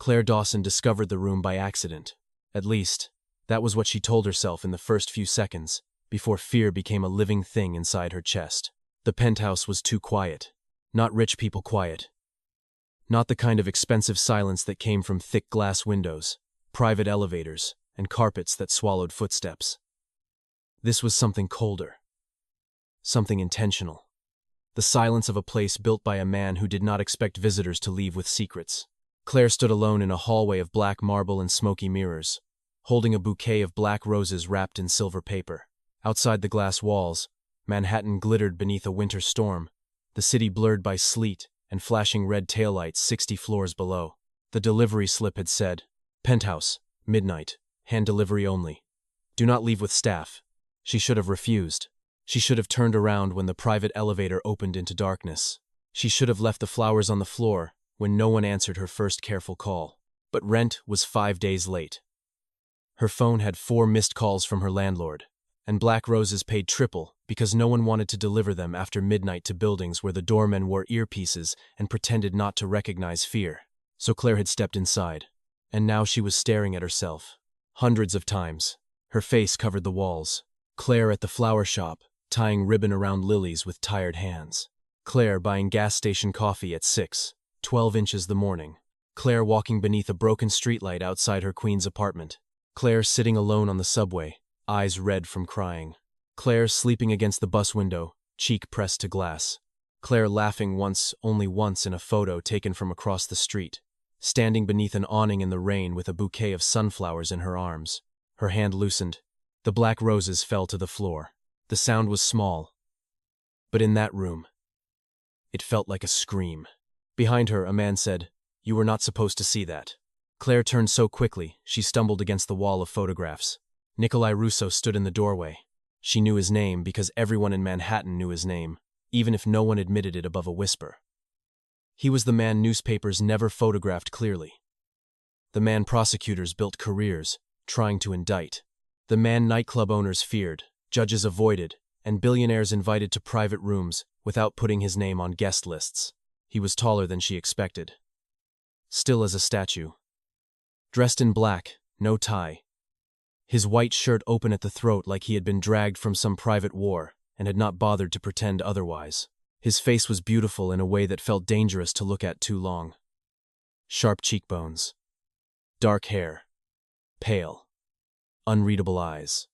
Claire Dawson discovered the room by accident. At least, that was what she told herself in the first few seconds, before fear became a living thing inside her chest. The penthouse was too quiet. Not rich people quiet. Not the kind of expensive silence that came from thick glass windows, private elevators, and carpets that swallowed footsteps. This was something colder. Something intentional. The silence of a place built by a man who did not expect visitors to leave with secrets. Claire stood alone in a hallway of black marble and smoky mirrors, holding a bouquet of black roses wrapped in silver paper. Outside the glass walls, Manhattan glittered beneath a winter storm, the city blurred by sleet and flashing red taillights 60 floors below. The delivery slip had said, "Penthouse, midnight, hand delivery only. Do not leave with staff." She should have refused. She should have turned around when the private elevator opened into darkness. She should have left the flowers on the floor when no one answered her first careful call. But rent was 5 days late. Her phone had 4 missed calls from her landlord, and black roses paid triple because no one wanted to deliver them after midnight to buildings where the doormen wore earpieces and pretended not to recognize fear. So Claire had stepped inside, and now she was staring at herself. Hundreds of times. Her face covered the walls. Claire at the flower shop, tying ribbon around lilies with tired hands. Claire buying gas station coffee at 6:12 inches the morning. Claire walking beneath a broken streetlight outside her Queens apartment. Claire sitting alone on the subway, eyes red from crying. Claire sleeping against the bus window, cheek pressed to glass. Claire laughing once, only once in a photo taken from across the street. Standing beneath an awning in the rain with a bouquet of sunflowers in her arms. Her hand loosened. The black roses fell to the floor. The sound was small. But in that room, it felt like a scream. Behind her, a man said, "You were not supposed to see that." Claire turned so quickly, she stumbled against the wall of photographs. Nikolai Russo stood in the doorway. She knew his name because everyone in Manhattan knew his name, even if no one admitted it above a whisper. He was the man newspapers never photographed clearly. The man prosecutors built careers, trying to indict. The man nightclub owners feared, judges avoided, and billionaires invited to private rooms without putting his name on guest lists. He was taller than she expected. Still as a statue. Dressed in black, no tie. His white shirt open at the throat like he had been dragged from some private war and had not bothered to pretend otherwise. His face was beautiful in a way that felt dangerous to look at too long. Sharp cheekbones. Dark hair. Pale. Unreadable eyes.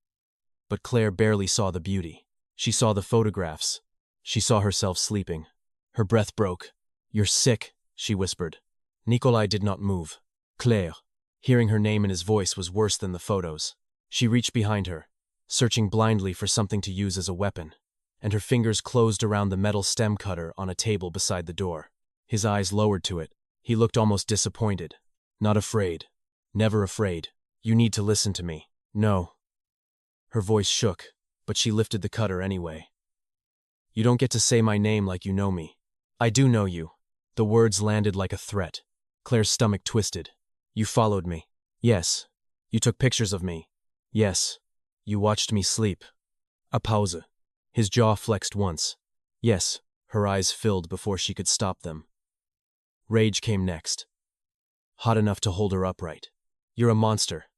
But Claire barely saw the beauty. She saw the photographs. She saw herself sleeping. Her breath broke. "You're sick," she whispered. Nikolai did not move. Claire. Hearing her name in his voice was worse than the photos. She reached behind her, searching blindly for something to use as a weapon, and her fingers closed around the metal stem cutter on a table beside the door. His eyes lowered to it. He looked almost disappointed. "Not afraid. Never afraid. You need to listen to me." "No." Her voice shook, but she lifted the cutter anyway. "You don't get to say my name like you know me." "I do know you." The words landed like a threat. Claire's stomach twisted. "You followed me." "Yes." "You took pictures of me." "Yes." "You watched me sleep." A pause. His jaw flexed once. "Yes." Her eyes filled before she could stop them. Rage came next. Hot enough to hold her upright. "You're a monster."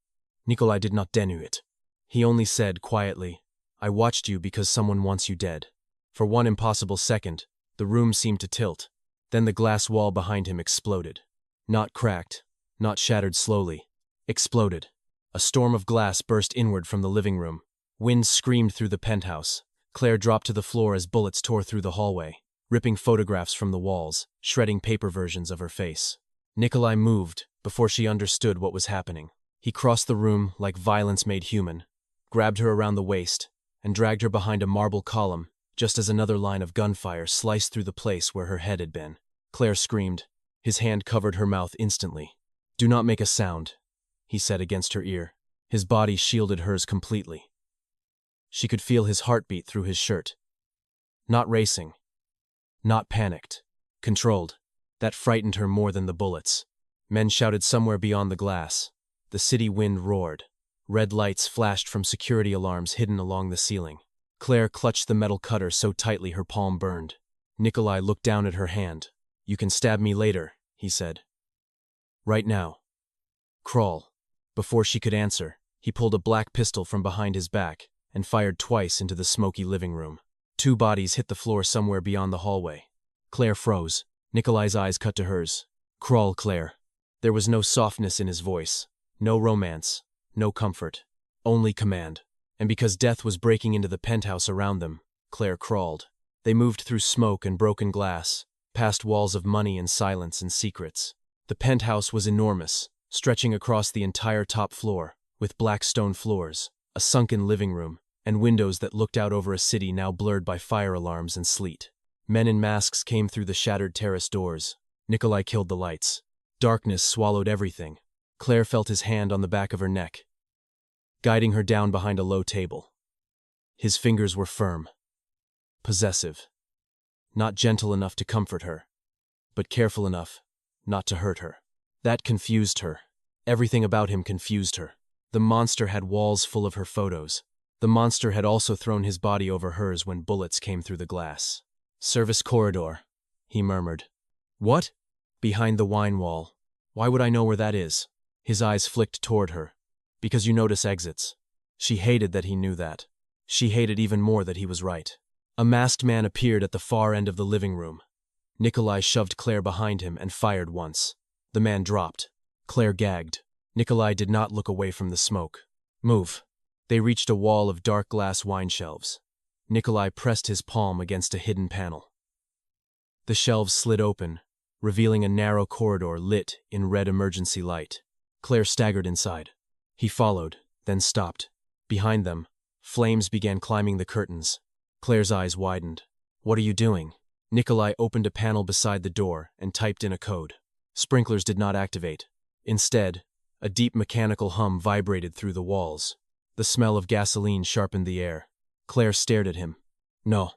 Nikolai did not deny it. He only said quietly, "I watched you because someone wants you dead." For one impossible second, the room seemed to tilt. Then the glass wall behind him exploded. Not cracked, not shattered slowly. Exploded. A storm of glass burst inward from the living room. Wind screamed through the penthouse. Claire dropped to the floor as bullets tore through the hallway, ripping photographs from the walls, shredding paper versions of her face. Nikolai moved before she understood what was happening. He crossed the room like violence made human, grabbed her around the waist, and dragged her behind a marble column, just as another line of gunfire sliced through the place where her head had been. Claire screamed. His hand covered her mouth instantly. "Do not make a sound," he said against her ear. His body shielded hers completely. She could feel his heartbeat through his shirt. Not racing. Not panicked. Controlled. That frightened her more than the bullets. Men shouted somewhere beyond the glass. The city wind roared. Red lights flashed from security alarms hidden along the ceiling. Claire clutched the metal cutter so tightly her palm burned. Nikolai looked down at her hand. "You can stab me later," he said. "Right now." Crawl. Before she could answer, he pulled a black pistol from behind his back and fired twice into the smoky living room. 2 bodies hit the floor somewhere beyond the hallway. Claire froze. Nikolai's eyes cut to hers. Crawl, Claire. There was no softness in his voice, no romance, no comfort, only command. And because death was breaking into the penthouse around them, Claire crawled. They moved through smoke and broken glass, past walls of money and silence and secrets. The penthouse was enormous, stretching across the entire top floor, with black stone floors, a sunken living room, and windows that looked out over a city now blurred by fire alarms and sleet. Men in masks came through the shattered terrace doors. Nikolai killed the lights. Darkness swallowed everything. Claire felt his hand on the back of her neck, guiding her down behind a low table. His fingers were firm, possessive, not gentle enough to comfort her, but careful enough not to hurt her. That confused her. Everything about him confused her. The monster had walls full of her photos. The monster had also thrown his body over hers when bullets came through the glass. Service corridor, he murmured. What? Behind the wine wall. Why would I know where that is? His eyes flicked toward her. Because you notice exits. She hated that he knew that. She hated even more that he was right. A masked man appeared at the far end of the living room. Nikolai shoved Claire behind him and fired once. The man dropped. Claire gagged. Nikolai did not look away from the smoke. Move. They reached a wall of dark glass wine shelves. Nikolai pressed his palm against a hidden panel. The shelves slid open, revealing a narrow corridor lit in red emergency light. Claire staggered inside. He followed, then stopped. Behind them, flames began climbing the curtains. Claire's eyes widened. What are you doing? Nikolai opened a panel beside the door and typed in a code. Sprinklers did not activate. Instead, a deep mechanical hum vibrated through the walls. The smell of gasoline sharpened the air. Claire stared at him. No.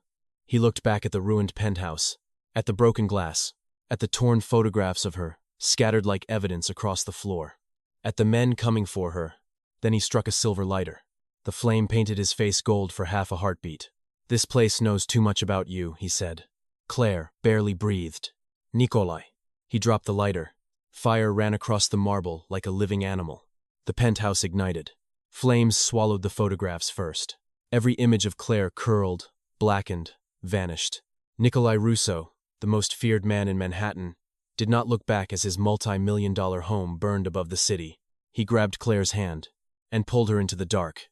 He looked back at the ruined penthouse, at the broken glass, at the torn photographs of her, scattered like evidence across the floor, at the men coming for her. Then he struck a silver lighter. The flame painted his face gold for half a heartbeat. This place knows too much about you, he said. Claire barely breathed. Nikolai. He dropped the lighter. Fire ran across the marble like a living animal. The penthouse ignited. Flames swallowed the photographs first. Every image of Claire curled, blackened, vanished. Nikolai Russo, the most feared man in Manhattan, did not look back as his multi-million-dollar home burned above the city. He grabbed Claire's hand and pulled her into the dark.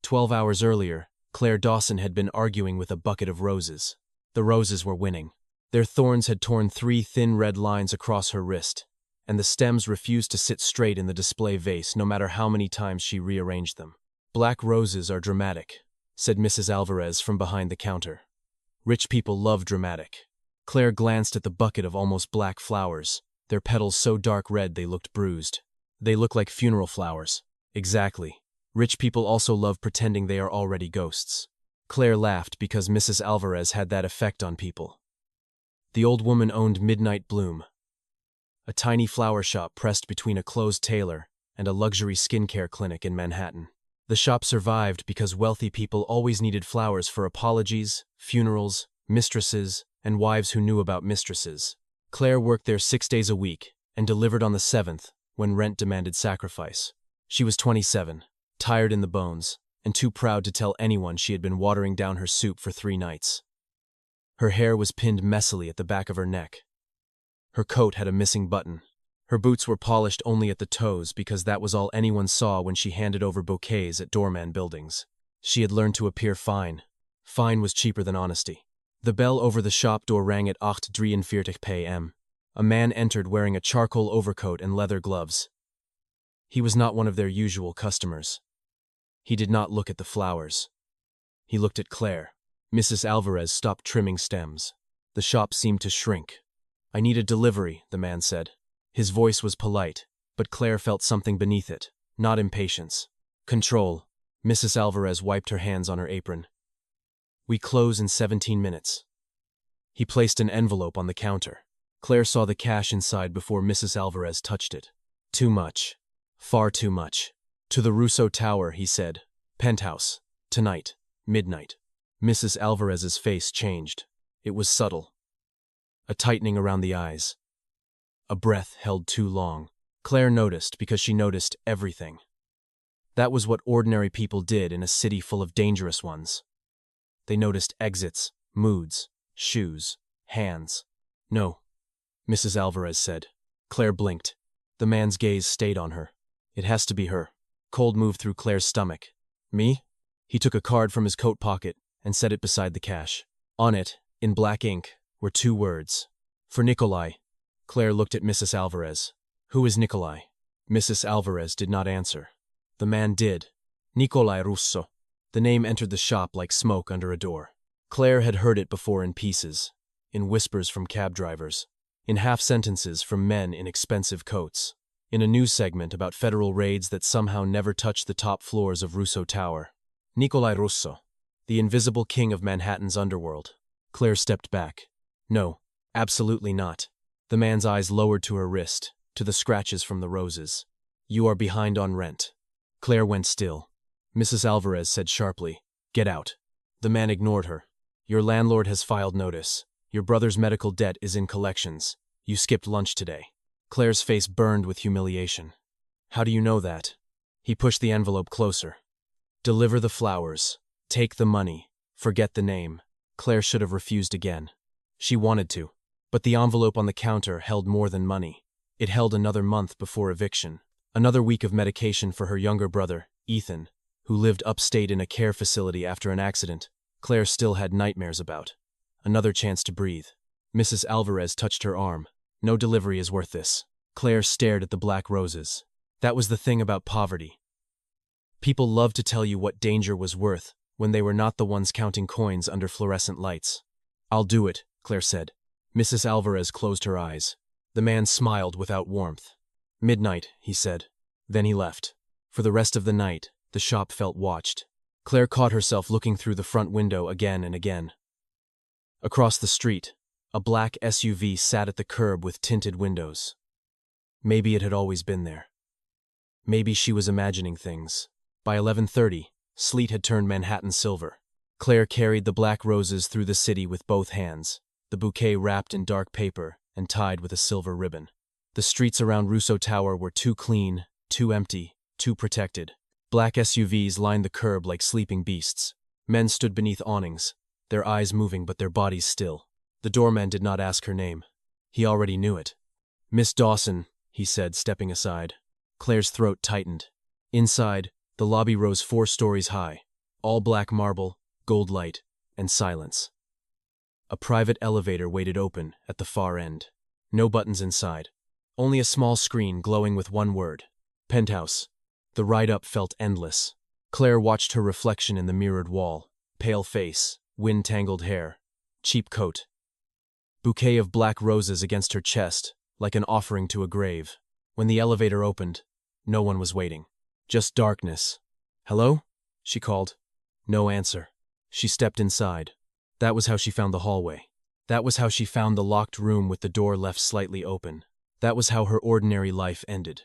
12 hours earlier, Claire Dawson had been arguing with a bucket of roses. The roses were winning. Their thorns had torn 3 thin red lines across her wrist, and the stems refused to sit straight in the display vase no matter how many times she rearranged them. Black roses are dramatic, said Mrs. Alvarez from behind the counter. Rich people love dramatic. Claire glanced at the bucket of almost black flowers, their petals so dark red they looked bruised. They look like funeral flowers. Exactly. Rich people also love pretending they are already ghosts. Claire laughed because Mrs. Alvarez had that effect on people. The old woman owned Midnight Bloom, a tiny flower shop pressed between a closed tailor and a luxury skincare clinic in Manhattan. The shop survived because wealthy people always needed flowers for apologies, funerals, mistresses, and wives who knew about mistresses. Claire worked there 6 days a week and delivered on the 7th when rent demanded sacrifice. She was 27, tired in the bones, and too proud to tell anyone she had been watering down her soup for 3 nights. Her hair was pinned messily at the back of her neck. Her coat had a missing button. Her boots were polished only at the toes because that was all anyone saw when she handed over bouquets at doorman buildings. She had learned to appear fine. Fine was cheaper than honesty. The bell over the shop door rang at 8:43 p.m. A man entered wearing a charcoal overcoat and leather gloves. He was not one of their usual customers. He did not look at the flowers. He looked at Claire. Mrs. Alvarez stopped trimming stems. The shop seemed to shrink. "I need a delivery," the man said. His voice was polite, but Claire felt something beneath it, not impatience. "Control." Mrs. Alvarez wiped her hands on her apron. "We close in 17 minutes. He placed an envelope on the counter. Claire saw the cash inside before Mrs. Alvarez touched it. Too much. Far too much. "To the Russo Tower," he said. "Penthouse. Tonight. Midnight." Mrs. Alvarez's face changed. It was subtle. A tightening around the eyes. A breath held too long. Claire noticed because she noticed everything. That was what ordinary people did in a city full of dangerous ones. They noticed exits, moods, shoes, hands. "No," Mrs. Alvarez said. Claire blinked. The man's gaze stayed on her. "It has to be her." Cold moved through Claire's stomach. "Me?" He took a card from his coat pocket and set it beside the cash. On it, in black ink, were 2 words. "For Nikolai." Claire looked at Mrs. Alvarez. "Who is Nikolai?" Mrs. Alvarez did not answer. The man did. Nikolai Russo. The name entered the shop like smoke under a door. Claire had heard it before in pieces, in whispers from cab drivers, in half-sentences from men in expensive coats, in a news segment about federal raids that somehow never touched the top floors of Russo Tower. Nikolai Russo, the invisible king of Manhattan's underworld. Claire stepped back. "No, absolutely not." The man's eyes lowered to her wrist, to the scratches from the roses. "You are behind on rent." Claire went still. Mrs. Alvarez said sharply, "Get out." The man ignored her. "Your landlord has filed notice. Your brother's medical debt is in collections. You skipped lunch today." Claire's face burned with humiliation. "How do you know that?" He pushed the envelope closer. "Deliver the flowers. Take the money. Forget the name." Claire should have refused again. She wanted to. But the envelope on the counter held more than money. It held another month before eviction. Another week of medication for her younger brother, Ethan, who lived upstate in a care facility after an accident Claire still had nightmares about. Another chance to breathe. Mrs. Alvarez touched her arm. "No delivery is worth this." Claire stared at the black roses. That was the thing about poverty. People loved to tell you what danger was worth when they were not the ones counting coins under fluorescent lights. "I'll do it," Claire said. Mrs. Alvarez closed her eyes. The man smiled without warmth. "Midnight," he said. Then he left. For the rest of the night, the shop felt watched. Claire caught herself looking through the front window again and again. Across the street, a black SUV sat at the curb with tinted windows. Maybe it had always been there. Maybe she was imagining things. By 11:30, sleet had turned Manhattan silver. Claire carried the black roses through the city with both hands, the bouquet wrapped in dark paper and tied with a silver ribbon. The streets around Russo Tower were too clean, too empty, too protected. Black SUVs lined the curb like sleeping beasts. Men stood beneath awnings, their eyes moving but their bodies still. The doorman did not ask her name. He already knew it. "Miss Dawson," he said, stepping aside. Claire's throat tightened. Inside, the lobby rose 4 stories high, all black marble, gold light, and silence. A private elevator waited open at the far end. No buttons inside. Only a small screen glowing with one word. Penthouse. The ride up felt endless. Claire watched her reflection in the mirrored wall. Pale face, wind-tangled hair, cheap coat. Bouquet of black roses against her chest, like an offering to a grave. When the elevator opened, no one was waiting. Just darkness. "Hello?" she called. No answer. She stepped inside. That was how she found the hallway. That was how she found the locked room with the door left slightly open. That was how her ordinary life ended.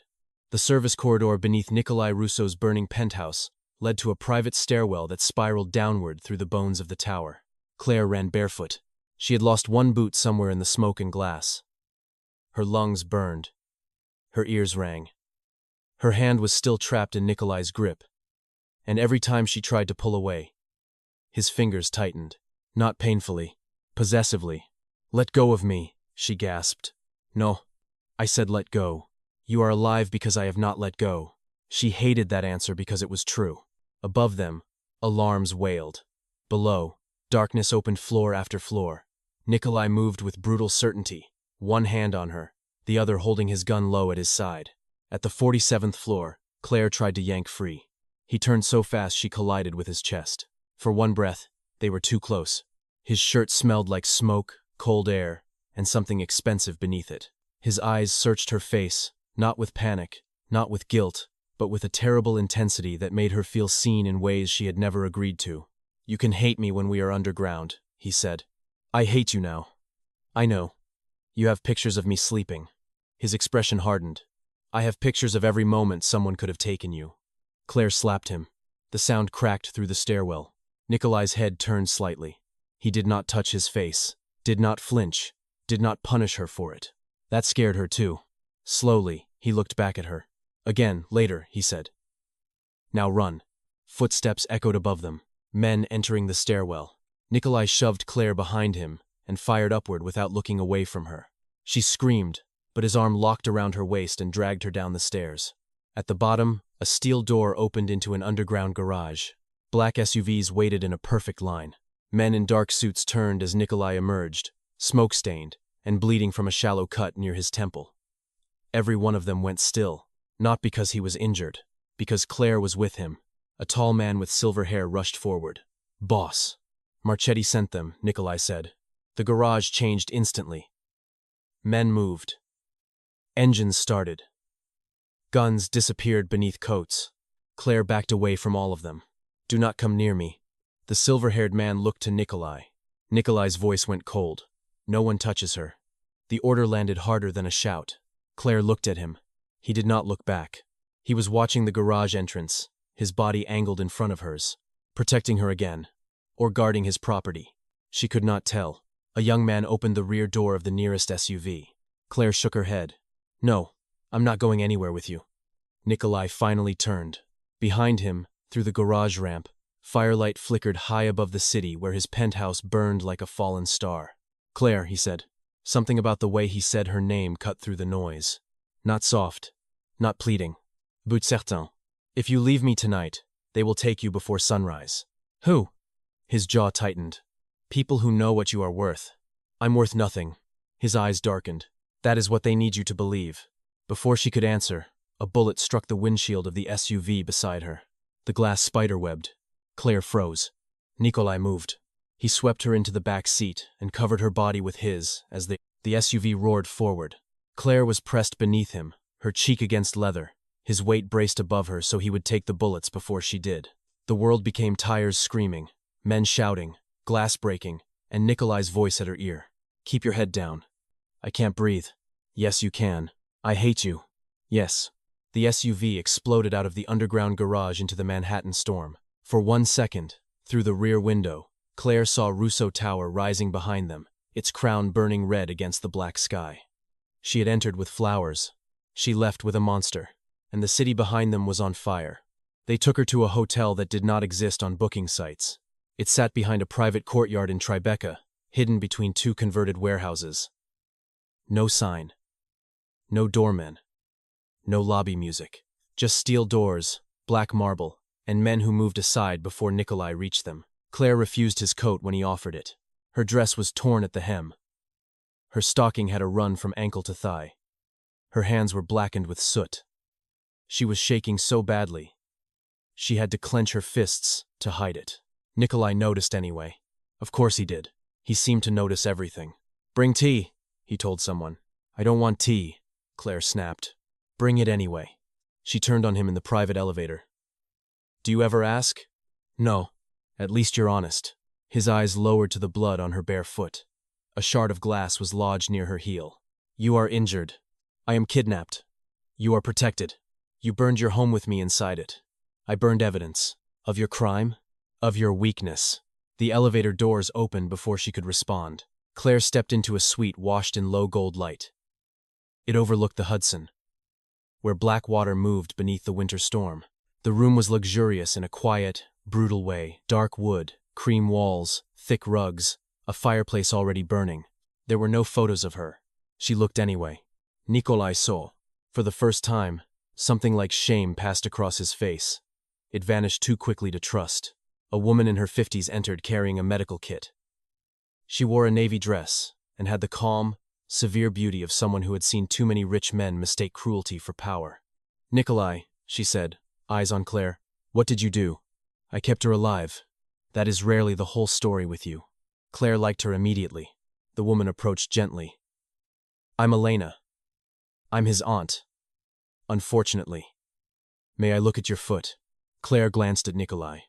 The service corridor beneath Nikolai Russo's burning penthouse led to a private stairwell that spiraled downward through the bones of the tower. Claire ran barefoot. She had lost one boot somewhere in the smoke and glass. Her lungs burned. Her ears rang. Her hand was still trapped in Nikolai's grip, and every time she tried to pull away, his fingers tightened. Not painfully, possessively. "Let go of me," she gasped. "No," I said, "let go. You are alive because I have not let go." She hated that answer because it was true. Above them, alarms wailed. Below, darkness opened floor after floor. Nikolai moved with brutal certainty, one hand on her, the other holding his gun low at his side. At the 47th floor, Claire tried to yank free. He turned so fast she collided with his chest. For one breath, they were too close. His shirt smelled like smoke, cold air, and something expensive beneath it. His eyes searched her face, not with panic, not with guilt, but with a terrible intensity that made her feel seen in ways she had never agreed to. "You can hate me when we are underground," he said. "I hate you now. I know. You have pictures of me sleeping." His expression hardened. "I have pictures of every moment someone could have taken you." Claire slapped him. The sound cracked through the stairwell. Nikolai's head turned slightly. He did not touch his face, did not flinch, did not punish her for it. That scared her too. Slowly, he He looked back at her. Again, later, he said. Now run. Footsteps echoed above them. Men entering the stairwell. Nikolai shoved Claire behind him and fired upward without looking away from her. She screamed, but his arm locked around her waist and dragged her down the stairs. At the bottom, a steel door opened into an underground garage. Black SUVs waited in a perfect line. Men in dark suits turned as Nikolai emerged, smoke-stained and bleeding from a shallow cut near his temple. Every one of them went still, not because he was injured, because Claire was with him. A tall man with silver hair rushed forward. "Boss." "Marchetti sent them," Nikolai said. The garage changed instantly. Men moved. Engines started. Guns disappeared beneath coats. Claire backed away from all of them. "Do not come near me." The silver-haired man looked to Nikolai. Nikolai's voice went cold. "No one touches her." The order landed harder than a shout. Claire looked at him. He did not look back. He was watching the garage entrance, his body angled in front of hers, protecting her again, or guarding his property. She could not tell. A young man opened the rear door of the nearest SUV. Claire shook her head. "No, I'm not going anywhere with you." Nikolai finally turned. Behind him, through the garage ramp, firelight flickered high above the city where his penthouse burned like a fallen star. "Claire," he said. Something about the way he said her name cut through the noise. Not soft, not pleading, but certain. "If you leave me tonight, they will take you before sunrise." "Who?" His jaw tightened. "People who know what you are worth." "I'm worth nothing." His eyes darkened. "That is what they need you to believe." Before she could answer, a bullet struck the windshield of the SUV beside her. The glass spiderwebbed. Claire froze. Nikolai moved. He swept her into the back seat and covered her body with his as the SUV roared forward. Claire was pressed beneath him, her cheek against leather. His weight braced above her so he would take the bullets before she did. The world became tires screaming, men shouting, glass breaking, and Nikolai's voice at her ear. "Keep your head down." "I can't breathe." "Yes, you can." "I hate you." "Yes." The SUV exploded out of the underground garage into the Manhattan storm. For 1 second, through the rear window, Claire saw Russo Tower rising behind them, its crown burning red against the black sky. She had entered with flowers. She left with a monster, and the city behind them was on fire. They took her to a hotel that did not exist on booking sites. It sat behind a private courtyard in Tribeca, hidden between 2 converted warehouses. No sign. No doormen. No lobby music. Just steel doors, black marble, and men who moved aside before Nikolai reached them. Claire refused his coat when he offered it. Her dress was torn at the hem. Her stocking had a run from ankle to thigh. Her hands were blackened with soot. She was shaking so badly. She had to clench her fists to hide it. Nikolai noticed anyway. Of course he did. He seemed to notice everything. "Bring tea," he told someone. "I don't want tea," Claire snapped. "Bring it anyway." She turned on him in the private elevator. "Do you ever ask?" "No. At least you're honest." His eyes lowered to the blood on her bare foot. A shard of glass was lodged near her heel. "You are injured. I am kidnapped. You are protected. You burned your home with me inside it. I burned evidence. Of your crime? Of your weakness." The elevator doors opened before she could respond. Claire stepped into a suite washed in low gold light. It overlooked the Hudson, where black water moved beneath the winter storm. The room was luxurious in a quiet, brutal way. Dark wood, cream walls, thick rugs, a fireplace already burning. There were no photos of her. She looked anyway. Nikolai saw. For the first time, something like shame passed across his face. It vanished too quickly to trust. A woman in her 50s entered carrying a medical kit. She wore a navy dress and had the calm, severe beauty of someone who had seen too many rich men mistake cruelty for power. "Nikolai," she said, eyes on Claire, "what did you do?" "I kept her alive. That is rarely the whole story with you." Claire liked her immediately. The woman approached gently. "I'm Elena. I'm his aunt. Unfortunately. May I look at your foot?" Claire glanced at Nikolai.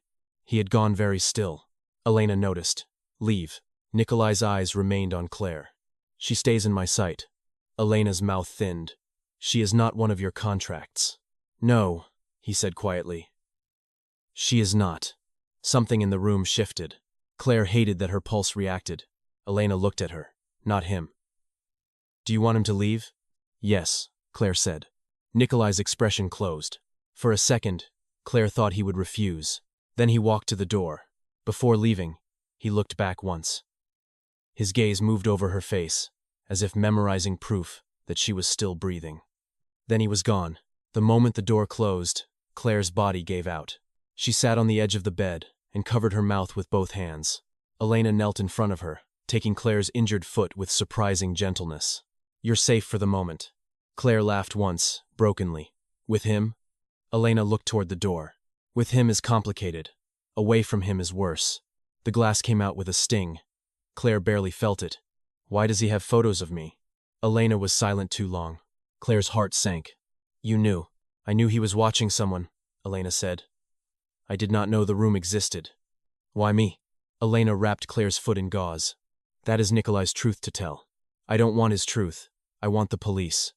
He had gone very still. Elena noticed. "Leave." Nikolai's eyes remained on Claire. "She stays in my sight." Elena's mouth thinned. "She is not one of your contracts." "No," he said quietly. "She is not." Something in the room shifted. Claire hated that her pulse reacted. Elena looked at her, not him. "Do you want him to leave?" "Yes," Claire said. Nikolai's expression closed. For a second, Claire thought he would refuse. Then he walked to the door. Before leaving, he looked back once. His gaze moved over her face, as if memorizing proof that she was still breathing. Then he was gone. The moment the door closed, Claire's body gave out. She sat on the edge of the bed and covered her mouth with both hands. Elena knelt in front of her, taking Claire's injured foot with surprising gentleness. "You're safe for the moment." Claire laughed once, brokenly. "With him?" Elena looked toward the door. "With him is complicated. Away from him is worse." The glass came out with a sting. Claire barely felt it. "Why does he have photos of me?" Elena was silent too long. Claire's heart sank. "You knew." "I knew he was watching someone," Elena said. "I did not know the room existed." "Why me?" Elena wrapped Claire's foot in gauze. "That is Nikolai's truth to tell." "I don't want his truth. I want the police."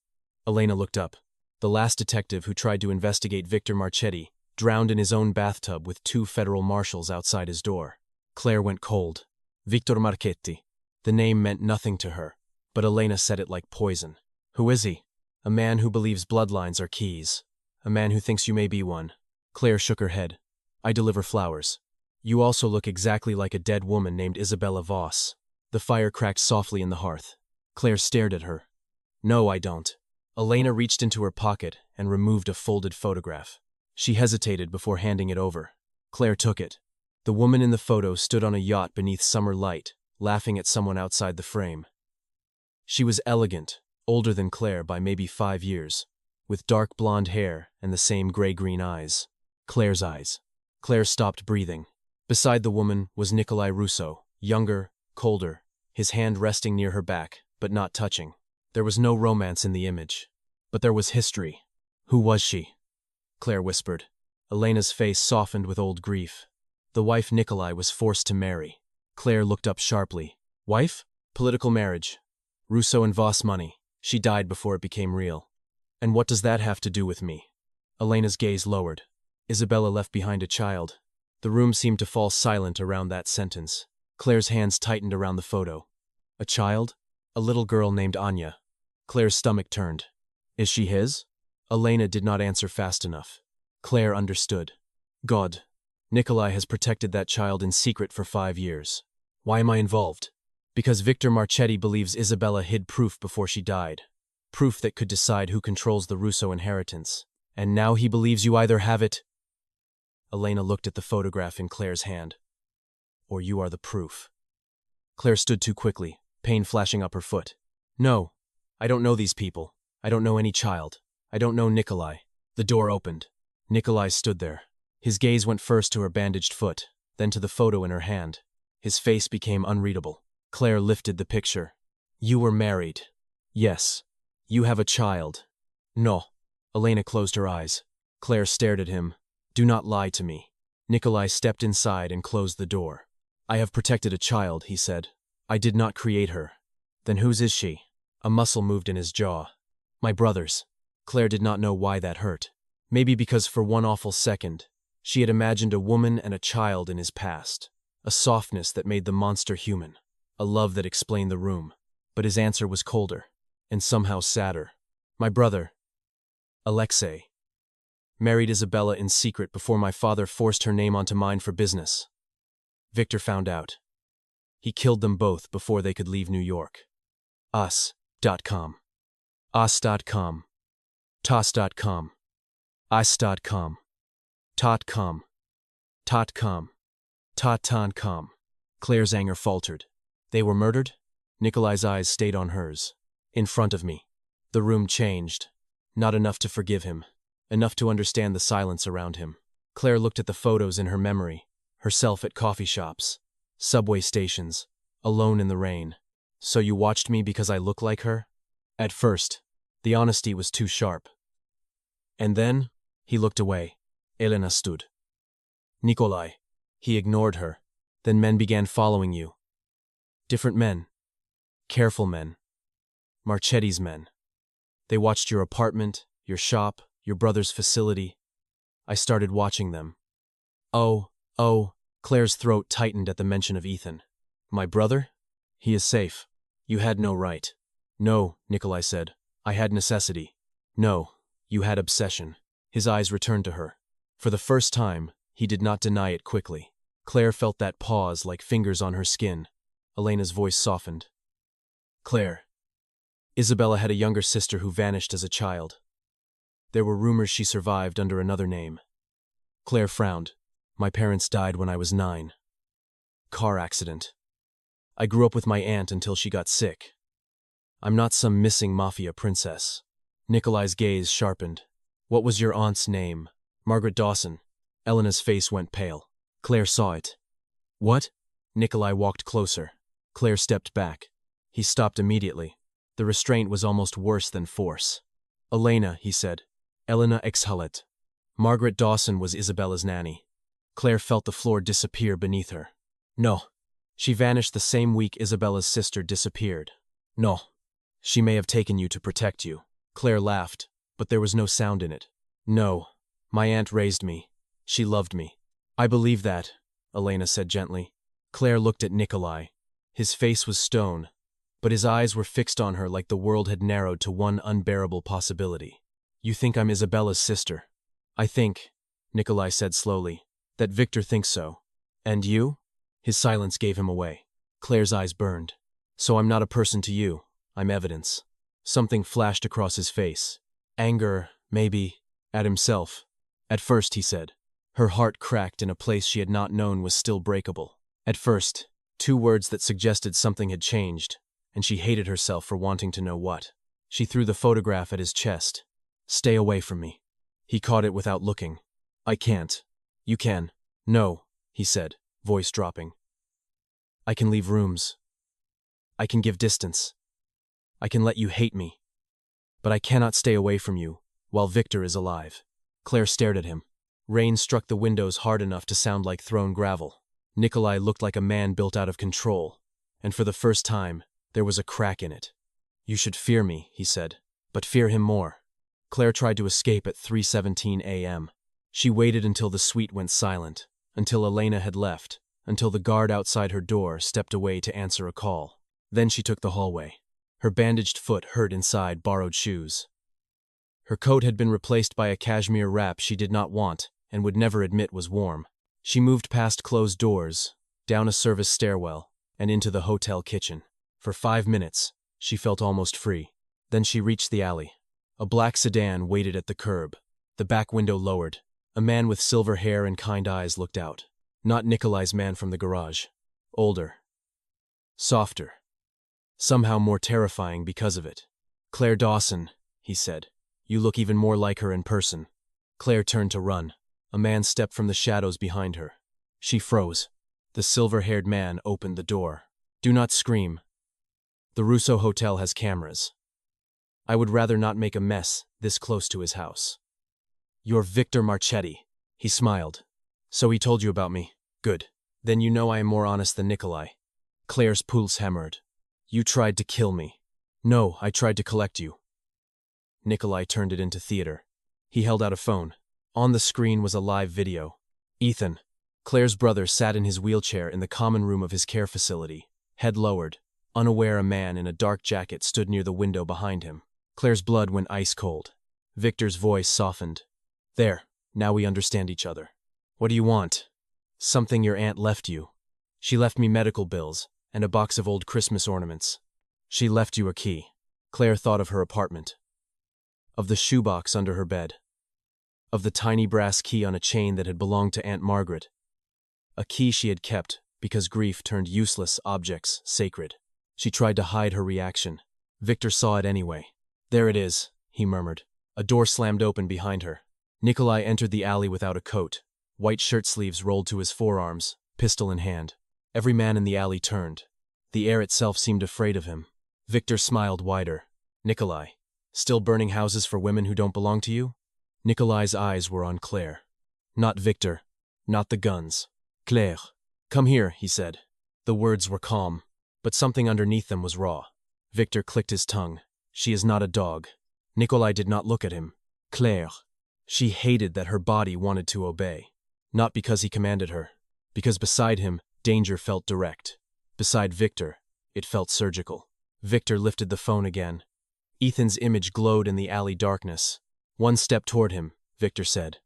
Elena looked up. The last detective who tried to investigate Victor Marchetti drowned in his own bathtub with 2 federal marshals outside his door. Claire went cold. Victor Marchetti. The name meant nothing to her, but Elena said it like poison. "Who is he?" "A man who believes bloodlines are keys. A man who thinks you may be one." Claire shook her head. "I deliver flowers." "You also look exactly like a dead woman named Isabella Voss." The fire cracked softly in the hearth. Claire stared at her. "No, I don't." Elena reached into her pocket and removed a folded photograph. She hesitated before handing it over. Claire took it. The woman in the photo stood on a yacht beneath summer light, laughing at someone outside the frame. She was elegant, older than Claire by maybe 5 years, with dark blonde hair and the same gray-green eyes. Claire's eyes. Claire stopped breathing. Beside the woman was Nikolai Russo, younger, colder, his hand resting near her back, but not touching. There was no romance in the image, but there was history. "Who was she?" Claire whispered. Elena's face softened with old grief. "The wife Nikolai was forced to marry." Claire looked up sharply. "Wife?" "Political marriage. Russo and Voss money. She died before it became real." "And what does that have to do with me?" Elena's gaze lowered. "Isabella left behind a child." The room seemed to fall silent around that sentence. Claire's hands tightened around the photo. "A child?" "A little girl named Anya." Claire's stomach turned. "Is she his?" Elena did not answer fast enough. Claire understood. "God. Nikolai has protected that child in secret for 5 years. Why am I involved?" "Because Victor Marchetti believes Isabella hid proof before she died. Proof that could decide who controls the Russo inheritance. And now he believes you either have it—" Elena looked at the photograph in Claire's hand. "Or you are the proof." Claire stood too quickly, pain flashing up her foot. "No, I don't know these people. I don't know any child. I don't know Nikolai." The door opened. Nikolai stood there. His gaze went first to her bandaged foot, then to the photo in her hand. His face became unreadable. Claire lifted the picture. "You were married." "Yes." "You have a child." "No." Elena closed her eyes. Claire stared at him. "Do not lie to me." Nikolai stepped inside and closed the door. "I have protected a child," he said. "I did not create her." "Then whose is she?" A muscle moved in his jaw. "My brother's." Claire did not know why that hurt. Maybe because for one awful second, she had imagined a woman and a child in his past. A softness that made the monster human. A love that explained the room. But his answer was colder. And somehow sadder. "My brother, Alexei, married Isabella in secret before my father forced her name onto mine for business. Victor found out. He killed them both before they could leave New York." Us.com. Us.com. Toss.com. Us.com. Tot.com. Tot.com. Tot.com. Claire's anger faltered. "They were murdered?" Nikolai's eyes stayed on hers. "In front of me." The room changed. Not enough to forgive him. Enough to understand the silence around him. Claire looked at the photos in her memory. Herself at coffee shops. Subway stations. Alone in the rain. "So you watched me because I look like her?" At first, the honesty was too sharp. And then, he looked away. Elena stood. "Nikolai." He ignored her. "Then men began following you." "Different men. Careful men. Marchetti's men. They watched your apartment, your shop, your brother's facility. I started watching them." Oh. Claire's throat tightened at the mention of Ethan. "My brother? He is safe." "You had no right." "No," Nikolai said. "I had necessity." "No, You had obsession. His eyes returned to her. For the first time, he did not deny it quickly. Claire felt that pause like fingers on her skin. Elena's voice softened. Claire. Isabella had a younger sister who vanished as a child. There were rumors she survived under another name. Claire frowned. My parents died when I was 9. Car accident. I grew up with my aunt until she got sick. I'm not some missing mafia princess. Nikolai's gaze sharpened. What was your aunt's name? Margaret Dawson. Elena's face went pale. Claire saw it. What? Nikolai walked closer. Claire stepped back. He stopped immediately. The restraint was almost worse than force. Elena, he said. Elena exhalet. Margaret Dawson was Isabella's nanny. Claire felt the floor disappear beneath her. No. She vanished the same week Isabella's sister disappeared. No. She may have taken you to protect you. Claire laughed, but there was no sound in it. No. My aunt raised me. She loved me. I believe that, Elena said gently. Claire looked at Nikolai. His face was stone, but his eyes were fixed on her like the world had narrowed to one unbearable possibility. You think I'm Isabella's sister? I think, Nikolai said slowly, that Victor thinks so. And you? His silence gave him away. Claire's eyes burned. So I'm not a person to you. I'm evidence. Something flashed across his face. Anger, maybe, at himself. At first, he said. Her heart cracked in a place she had not known was still breakable. At first, 2 words that suggested something had changed, and she hated herself for wanting to know what. She threw the photograph at his chest. Stay away from me. He caught it without looking. I can't. You can. No, he said, voice dropping. I can leave rooms. I can give distance. I can let you hate me. But I cannot stay away from you while Victor is alive. Claire stared at him. Rain struck the windows hard enough to sound like thrown gravel. Nikolai looked like a man built out of control, and for the first time, there was a crack in it. You should fear me, he said, but fear him more. Claire tried to escape at 3:17 a.m. She waited until the suite went silent, until Elena had left, until the guard outside her door stepped away to answer a call. Then she took the hallway. Her bandaged foot hurt inside borrowed shoes. Her coat had been replaced by a cashmere wrap she did not want and would never admit was warm. She moved past closed doors, down a service stairwell, and into the hotel kitchen. For 5 minutes, she felt almost free. Then she reached the alley. A black sedan waited at the curb, the back window lowered. A man with silver hair and kind eyes looked out. Not Nikolai's man from the garage. Older. Softer. Somehow more terrifying because of it. Claire Dawson, he said. You look even more like her in person. Claire turned to run. A man stepped from the shadows behind her. She froze. The silver-haired man opened the door. Do not scream. The Russo Hotel has cameras. I would rather not make a mess this close to his house. You're Victor Marchetti. He smiled. So he told you about me. Good. Then you know I am more honest than Nikolai. Claire's pulse hammered. You tried to kill me. No, I tried to collect you. Nikolai turned it into theater. He held out a phone. On the screen was a live video. Ethan, Claire's brother, sat in his wheelchair in the common room of his care facility, head lowered. Unaware, a man in a dark jacket stood near the window behind him. Claire's blood went ice cold. Victor's voice softened. There, now we understand each other. What do you want? Something your aunt left you. She left me medical bills and a box of old Christmas ornaments. She left you a key. Claire thought of her apartment. Of the shoebox under her bed. Of the tiny brass key on a chain that had belonged to Aunt Margaret. A key she had kept because grief turned useless objects sacred. She tried to hide her reaction. Victor saw it anyway. There it is, he murmured. A door slammed open behind her. Nikolai entered the alley without a coat. White shirt sleeves rolled to his forearms, pistol in hand. Every man in the alley turned. The air itself seemed afraid of him. Victor smiled wider. Nikolai, still burning houses for women who don't belong to you? Nikolai's eyes were on Claire. Not Victor. Not the guns. Claire. Come here, he said. The words were calm, but something underneath them was raw. Victor clicked his tongue. She is not a dog. Nikolai did not look at him. Claire. She hated that her body wanted to obey. Not because he commanded her. Because beside him, danger felt direct. Beside Victor, it felt surgical. Victor lifted the phone again. Ethan's image glowed in the alley darkness. One step toward him, Victor said.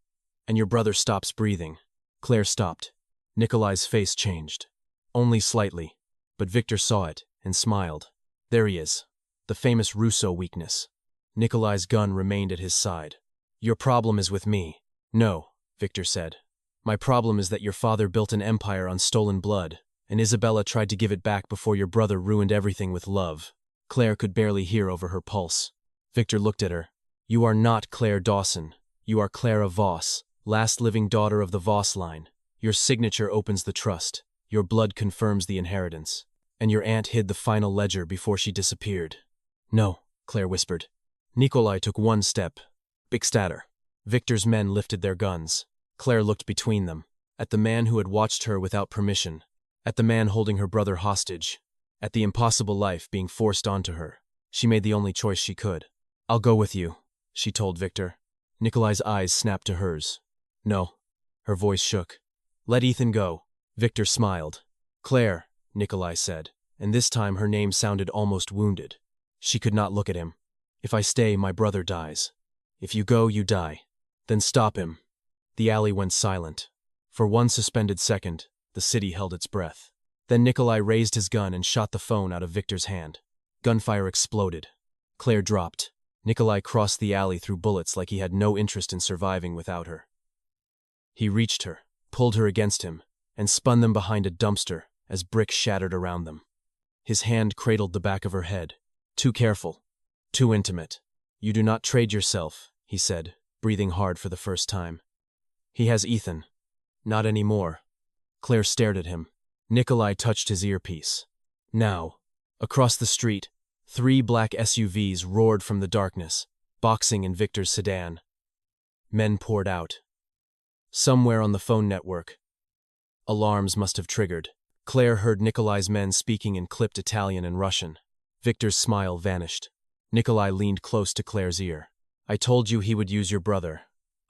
And your brother stops breathing. Claire stopped. Nikolai's face changed. Only slightly, but Victor saw it and smiled. There he is. The famous Russo weakness. Nikolai's gun remained at his side. Your problem is with me. No, Victor said. My problem is that your father built an empire on stolen blood, and Isabella tried to give it back before your brother ruined everything with love. Claire could barely hear over her pulse. Victor looked at her. You are not Claire Dawson. You are Clara Voss, last living daughter of the Voss line. Your signature opens the trust. Your blood confirms the inheritance. And your aunt hid the final ledger before she disappeared. No, Claire whispered. Nikolai took one step. Big statter. Victor's men lifted their guns. Claire looked between them, at the man who had watched her without permission, at the man holding her brother hostage, at the impossible life being forced onto her. She made the only choice she could. I'll go with you, she told Victor. Nikolai's eyes snapped to hers. No. Her voice shook. Let Ethan go. Victor smiled. Claire, Nikolai said, and this time her name sounded almost wounded. She could not look at him. If I stay, my brother dies. If you go, you die. Then stop him. The alley went silent. For one suspended second, the city held its breath. Then Nikolai raised his gun and shot the phone out of Victor's hand. Gunfire exploded. Claire dropped. Nikolai crossed the alley through bullets like he had no interest in surviving without her. He reached her, pulled her against him, and spun them behind a dumpster as bricks shattered around them. His hand cradled the back of her head. Too careful. Too intimate. You do not trade yourself, he said, breathing hard for the first time. He has Ethan. Not anymore. Claire stared at him. Nikolai touched his earpiece. Now, across the street, 3 black SUVs roared from the darkness, boxing in Victor's sedan. Men poured out. Somewhere on the phone network, alarms must have triggered. Claire heard Nikolai's men speaking in clipped Italian and Russian. Victor's smile vanished. Nikolai leaned close to Claire's ear. I told you he would use your brother.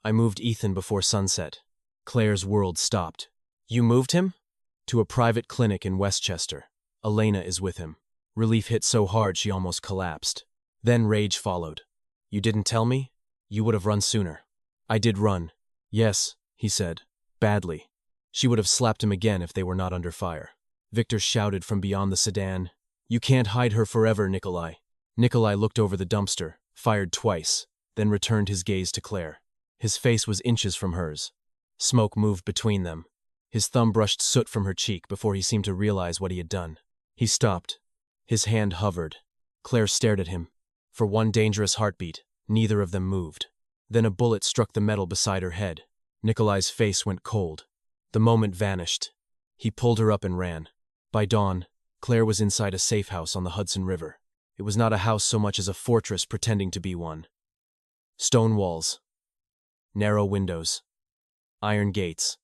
I moved Ethan before sunset. Claire's world stopped. You moved him? To a private clinic in Westchester. Elena is with him. Relief hit so hard she almost collapsed. Then rage followed. You didn't tell me? You would have run sooner. I did run. Yes, he said. Badly. She would have slapped him again if they were not under fire. Victor shouted from beyond the sedan. You can't hide her forever, Nikolai. Nikolai looked over the dumpster, fired twice, then returned his gaze to Claire. His face was inches from hers. Smoke moved between them. His thumb brushed soot from her cheek before he seemed to realize what he had done. He stopped. His hand hovered. Claire stared at him. For one dangerous heartbeat, neither of them moved. Then a bullet struck the metal beside her head. Nikolai's face went cold. The moment vanished. He pulled her up and ran. By dawn, Claire was inside a safe house on the Hudson River. It was not a house so much as a fortress pretending to be one. Stone walls. Narrow windows. Iron gates.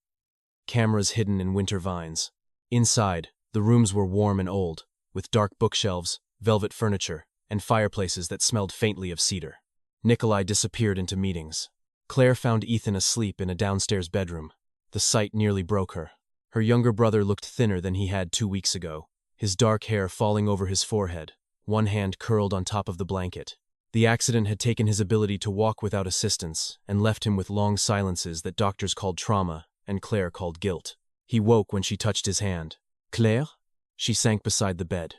Cameras hidden in winter vines. Inside, the rooms were warm and old, with dark bookshelves, velvet furniture, and fireplaces that smelled faintly of cedar. Nikolai disappeared into meetings. Claire found Ethan asleep in a downstairs bedroom. The sight nearly broke her. Her younger brother looked thinner than he had 2 weeks ago, his dark hair falling over his forehead, one hand curled on top of the blanket. The accident had taken his ability to walk without assistance and left him with long silences that doctors called trauma and Claire called guilt. He woke when she touched his hand. Claire? She sank beside the bed.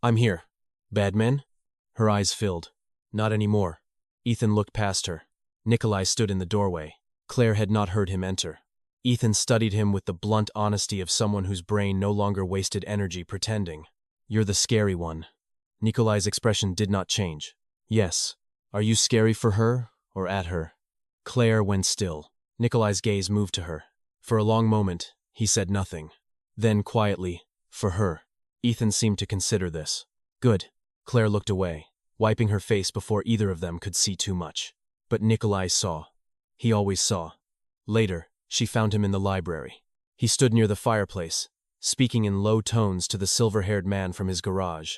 I'm here. Bad men? Her eyes filled. Not anymore. Ethan looked past her. Nikolai stood in the doorway. Claire had not heard him enter. Ethan studied him with the blunt honesty of someone whose brain no longer wasted energy pretending. You're the scary one. Nikolai's expression did not change. Yes. Are you scary for her or at her? Claire went still. Nikolai's gaze moved to her. For a long moment, he said nothing. Then quietly, for her. Ethan seemed to consider this. Good. Claire looked away, wiping her face before either of them could see too much. But Nikolai saw. He always saw. Later, she found him in the library. He stood near the fireplace, speaking in low tones to the silver-haired man from his garage.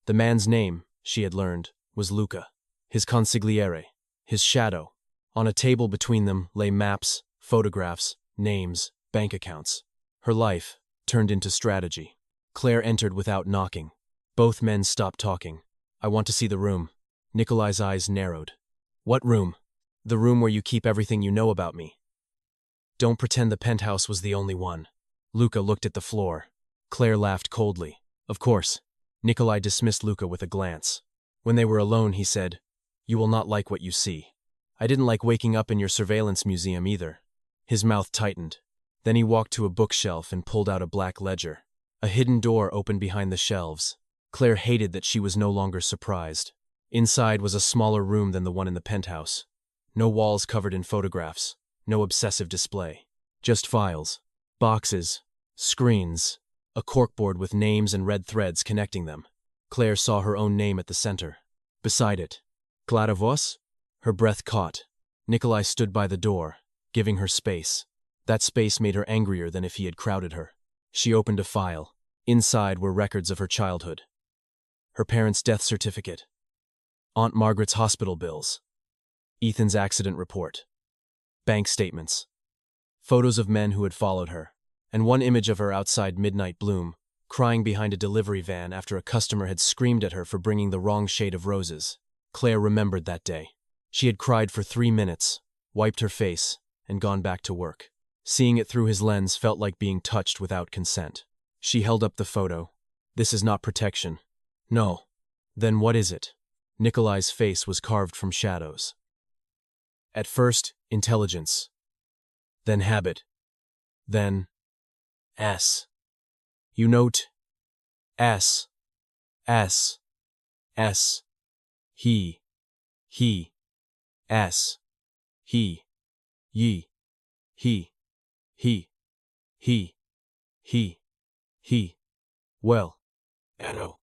The man's name, she had learned, was Luca. His consigliere, his shadow. On a table between them lay maps, photographs, names, bank accounts. Her life turned into strategy. Claire entered without knocking. Both men stopped talking. I want to see the room. Nikolai's eyes narrowed. What room? The room where you keep everything you know about me. Don't pretend the penthouse was the only one. Luca looked at the floor. Claire laughed coldly. Of course. Nikolai dismissed Luca with a glance. When they were alone, he said, "You will not like what you see. I didn't like waking up in your surveillance museum either." His mouth tightened. Then he walked to a bookshelf and pulled out a black ledger. A hidden door opened behind the shelves. Claire hated that she was no longer surprised. Inside was a smaller room than the one in the penthouse. No walls covered in photographs. No obsessive display. Just files. Boxes. Screens. A corkboard with names and red threads connecting them. Claire saw her own name at the center. Beside it, Nikolai Russo? Her breath caught. Nikolai stood by the door, giving her space. That space made her angrier than if he had crowded her. She opened a file. Inside were records of her childhood. Her parents' death certificate. Aunt Margaret's hospital bills. Ethan's accident report. Bank statements. Photos of men who had followed her. And one image of her outside Midnight Bloom, crying behind a delivery van after a customer had screamed at her for bringing the wrong shade of roses. Claire remembered that day. She had cried for 3 minutes, wiped her face, and gone back to work. Seeing it through his lens felt like being touched without consent. She held up the photo. This is not protection. No. Then what is it? Nikolai's face was carved from shadows. At first, intelligence. Then habit. Then S. You note S. S. S. He. S. He. Ye. He. Well. Anno.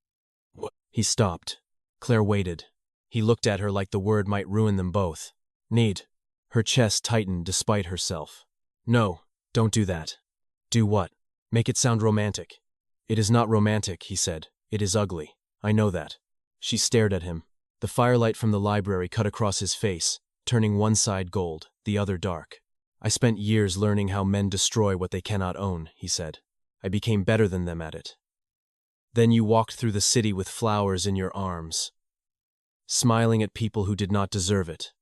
What? He stopped. Claire waited. He looked at her like the word might ruin them both. Need. Her chest tightened despite herself. No, don't do that. Do what? Make it sound romantic. It is not romantic, he said. It is ugly. I know that. She stared at him. The firelight from the library cut across his face, turning one side gold, the other dark. I spent years learning how men destroy what they cannot own, he said. I became better than them at it. Then you walked through the city with flowers in your arms, smiling at people who did not deserve it.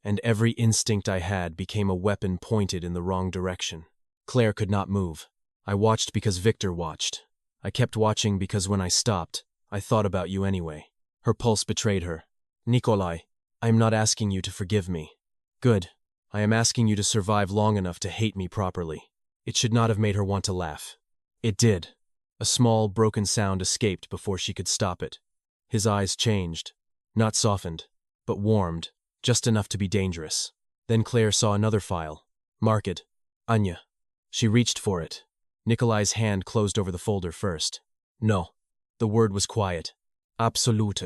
And every instinct I had became a weapon pointed in the wrong direction. Claire could not move. I watched because Victor watched. I kept watching because when I stopped, I thought about you anyway. Her pulse betrayed her. Nikolai, I am not asking you to forgive me. Good. I am asking you to survive long enough to hate me properly. It should not have made her want to laugh. It did. A small, broken sound escaped before she could stop it. His eyes changed. Not softened, but warmed, just enough to be dangerous. Then Claire saw another file. Marked. Anya. She reached for it. Nikolai's hand closed over the folder first. No. The word was quiet. Absolute.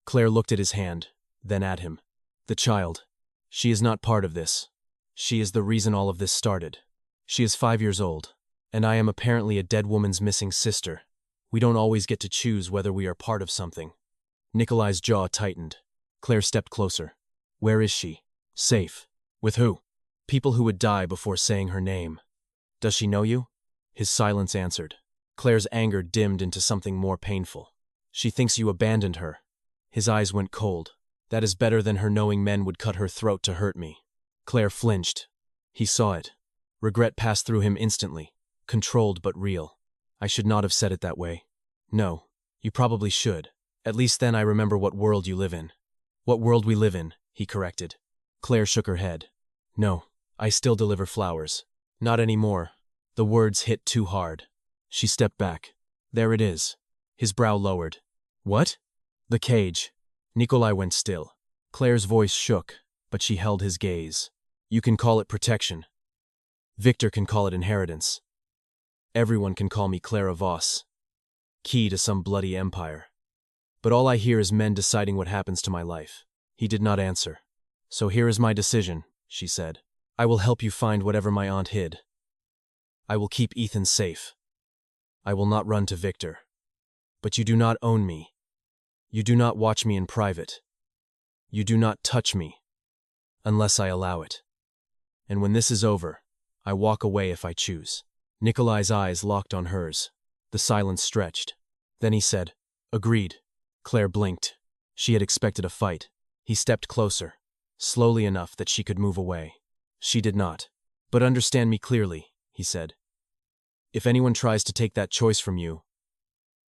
Claire looked at his hand, then at him. The child. She is not part of this. She is the reason all of this started. She is 5 years old, and I am apparently a dead woman's missing sister. We don't always get to choose whether we are part of something. Nikolai's jaw tightened. Claire stepped closer. Where is she? Safe. With who? People who would die before saying her name. Does she know you? His silence answered. Claire's anger dimmed into something more painful. She thinks you abandoned her. His eyes went cold. That is better than her knowing men would cut her throat to hurt me. Claire flinched. He saw it. Regret passed through him instantly. Controlled but real. I should not have said it that way. No, you probably should. At least then I remember what world you live in. What world we live in, he corrected. Claire shook her head. No, I still deliver flowers. Not anymore. The words hit too hard. She stepped back. There it is. His brow lowered. What? The cage. Nikolai went still. Claire's voice shook, but she held his gaze. You can call it protection. Victor can call it inheritance. Everyone can call me Clara Voss. Key to some bloody empire. But all I hear is men deciding what happens to my life. He did not answer. So here is my decision, she said. I will help you find whatever my aunt hid. I will keep Ethan safe. I will not run to Victor. But you do not own me. You do not watch me in private. You do not touch me. Unless I allow it. And when this is over, I walk away if I choose. Nikolai's eyes locked on hers. The silence stretched. Then he said, Agreed. Claire blinked. She had expected a fight. He stepped closer. slowly enough that she could move away. She did not. But understand me clearly, he said. If anyone tries to take that choice from you,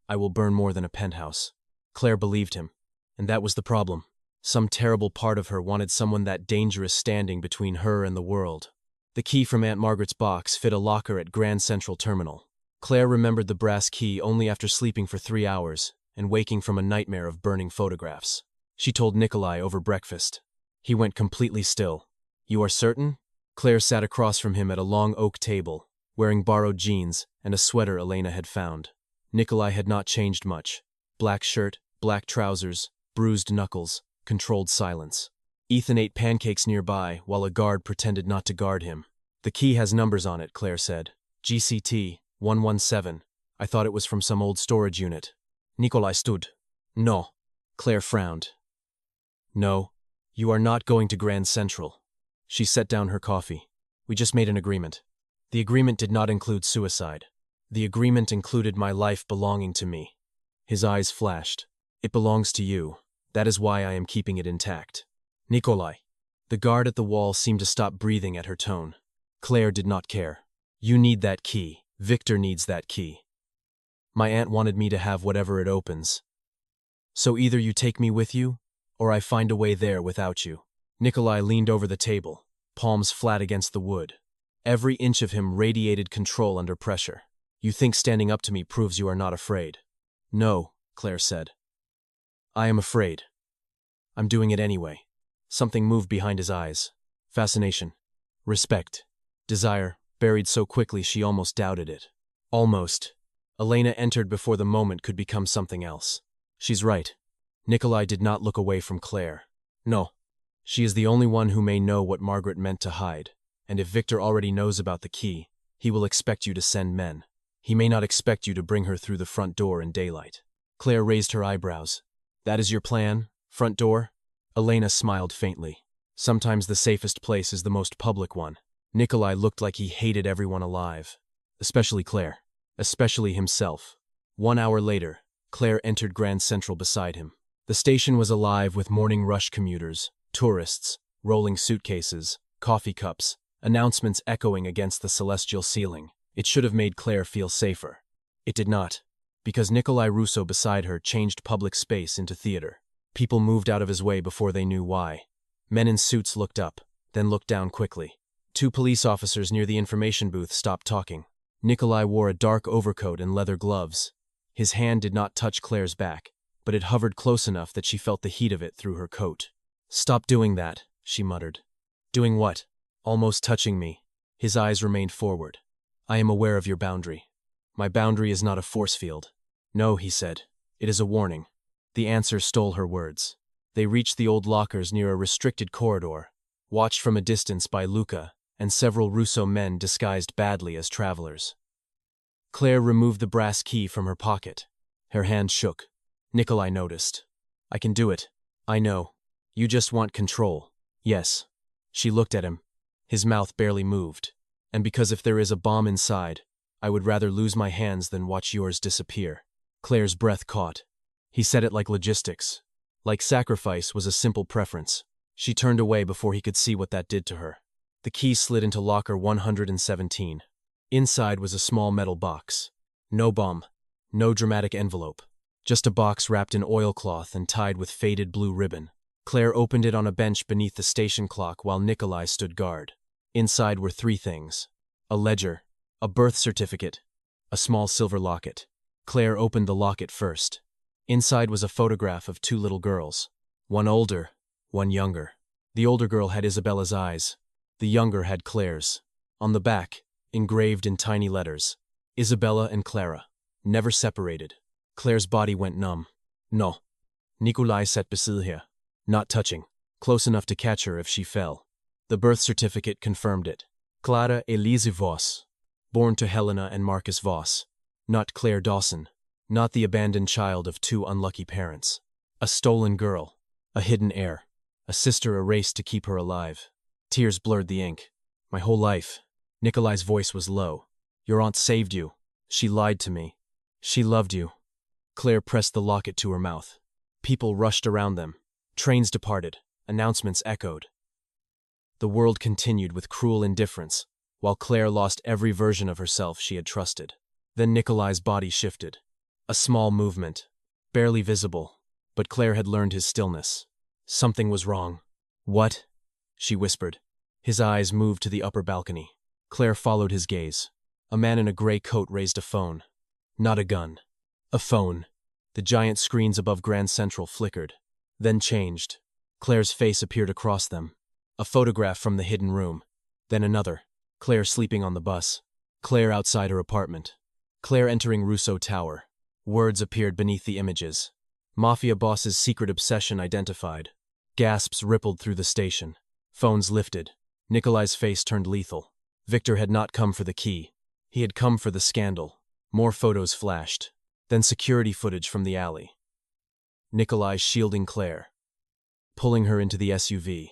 I will burn more than a penthouse. Claire believed him. And that was the problem. Some terrible part of her wanted someone that dangerous standing between her and the world. The key from Aunt Margaret's box fit a locker at Grand Central Terminal. Claire remembered the brass key only after sleeping for 3 hours and waking from a nightmare of burning photographs. She told Nikolai over breakfast. He went completely still. You are certain? Claire sat across from him at a long oak table, wearing borrowed jeans and a sweater Elena had found. Nikolai had not changed much. Black shirt, black trousers, bruised knuckles, controlled silence. Ethan ate pancakes nearby while a guard pretended not to guard him. The key has numbers on it, Claire said. GCT 117. I thought it was from some old storage unit. Nikolai stood. No. Claire frowned. No, you are not going to Grand Central. She set down her coffee. We just made an agreement. The agreement did not include suicide. The agreement included my life belonging to me. His eyes flashed. It belongs to you. That is why I am keeping it intact. Nikolai. The guard at the wall seemed to stop breathing at her tone. Claire did not care. You need that key. Victor needs that key. My aunt wanted me to have whatever it opens. So either you take me with you, or I find a way there without you. Nikolai leaned over the table, palms flat against the wood. Every inch of him radiated control under pressure. You think standing up to me proves you are not afraid. No, Claire said. I am afraid. I'm doing it anyway. Something moved behind his eyes. Fascination. Respect. Desire, buried so quickly she almost doubted it. Almost. Elena entered before the moment could become something else. She's right. Nikolai did not look away from Claire. No. She is the only one who may know what Margaret meant to hide, and if Victor already knows about the key, he will expect you to send men. He may not expect you to bring her through the front door in daylight. Claire raised her eyebrows. That is your plan? Front door? Elena smiled faintly. Sometimes the safest place is the most public one. Nikolai looked like he hated everyone alive. Especially Claire. Especially himself. 1 hour later, Claire entered Grand Central beside him. The station was alive with morning rush commuters, tourists, rolling suitcases, coffee cups, announcements echoing against the celestial ceiling. It should have made Claire feel safer. It did not, because Nikolai Russo beside her changed public space into theater. People moved out of his way before they knew why. Men in suits looked up, then looked down quickly. 2 police officers near the information booth stopped talking. Nikolai wore a dark overcoat and leather gloves. His hand did not touch Claire's back, but it hovered close enough that she felt the heat of it through her coat. Stop doing that, she muttered. Doing what? Almost touching me. His eyes remained forward. I am aware of your boundary. My boundary is not a force field. No, he said. It is a warning. The answer stole her words. They reached the old lockers near a restricted corridor, watched from a distance by Luca and several Russo men disguised badly as travelers. Claire removed the brass key from her pocket. Her hand shook. Nikolai noticed. I can do it. I know. You just want control. Yes. She looked at him. His mouth barely moved. And because if there is a bomb inside, I would rather lose my hands than watch yours disappear. Claire's breath caught. He said it like logistics. Like sacrifice was a simple preference. She turned away before he could see what that did to her. The key slid into locker 117. Inside was a small metal box. No bomb. No dramatic envelope. Just a box wrapped in oilcloth and tied with faded blue ribbon. Claire opened it on a bench beneath the station clock while Nikolai stood guard. Inside were 3 things. A ledger, a birth certificate, a small silver locket. Claire opened the locket first. Inside was a photograph of 2 little girls. One older, one younger. The older girl had Isabella's eyes. The younger had Claire's. On the back, engraved in tiny letters, Isabella and Clara, never separated. Claire's body went numb. No. Nikolai sat beside her. Not touching. Close enough to catch her if she fell. The birth certificate confirmed it. Clara Elise Voss. Born to Helena and Marcus Voss. Not Claire Dawson. Not the abandoned child of 2 unlucky parents. A stolen girl. A hidden heir. A sister erased to keep her alive. Tears blurred the ink. My whole life. Nikolai's voice was low. Your aunt saved you. She lied to me. She loved you. Claire pressed the locket to her mouth. People rushed around them. Trains departed. Announcements echoed. The world continued with cruel indifference, while Claire lost every version of herself she had trusted. Then Nikolai's body shifted. A small movement, barely visible, but Claire had learned his stillness. Something was wrong. What? She whispered. His eyes moved to the upper balcony. Claire followed his gaze. A man in a gray coat raised a phone. Not a gun. A phone. The giant screens above Grand Central flickered, then changed. Claire's face appeared across them. A photograph from the hidden room. Then another. Claire sleeping on the bus. Claire outside her apartment. Claire entering Russo Tower. Words appeared beneath the images. Mafia Boss's secret obsession identified. Gasps rippled through the station. Phones lifted. Nikolai's face turned lethal. Victor had not come for the key. He had come for the scandal. More photos flashed. Then security footage from the alley. Nikolai shielding Claire. Pulling her into the SUV.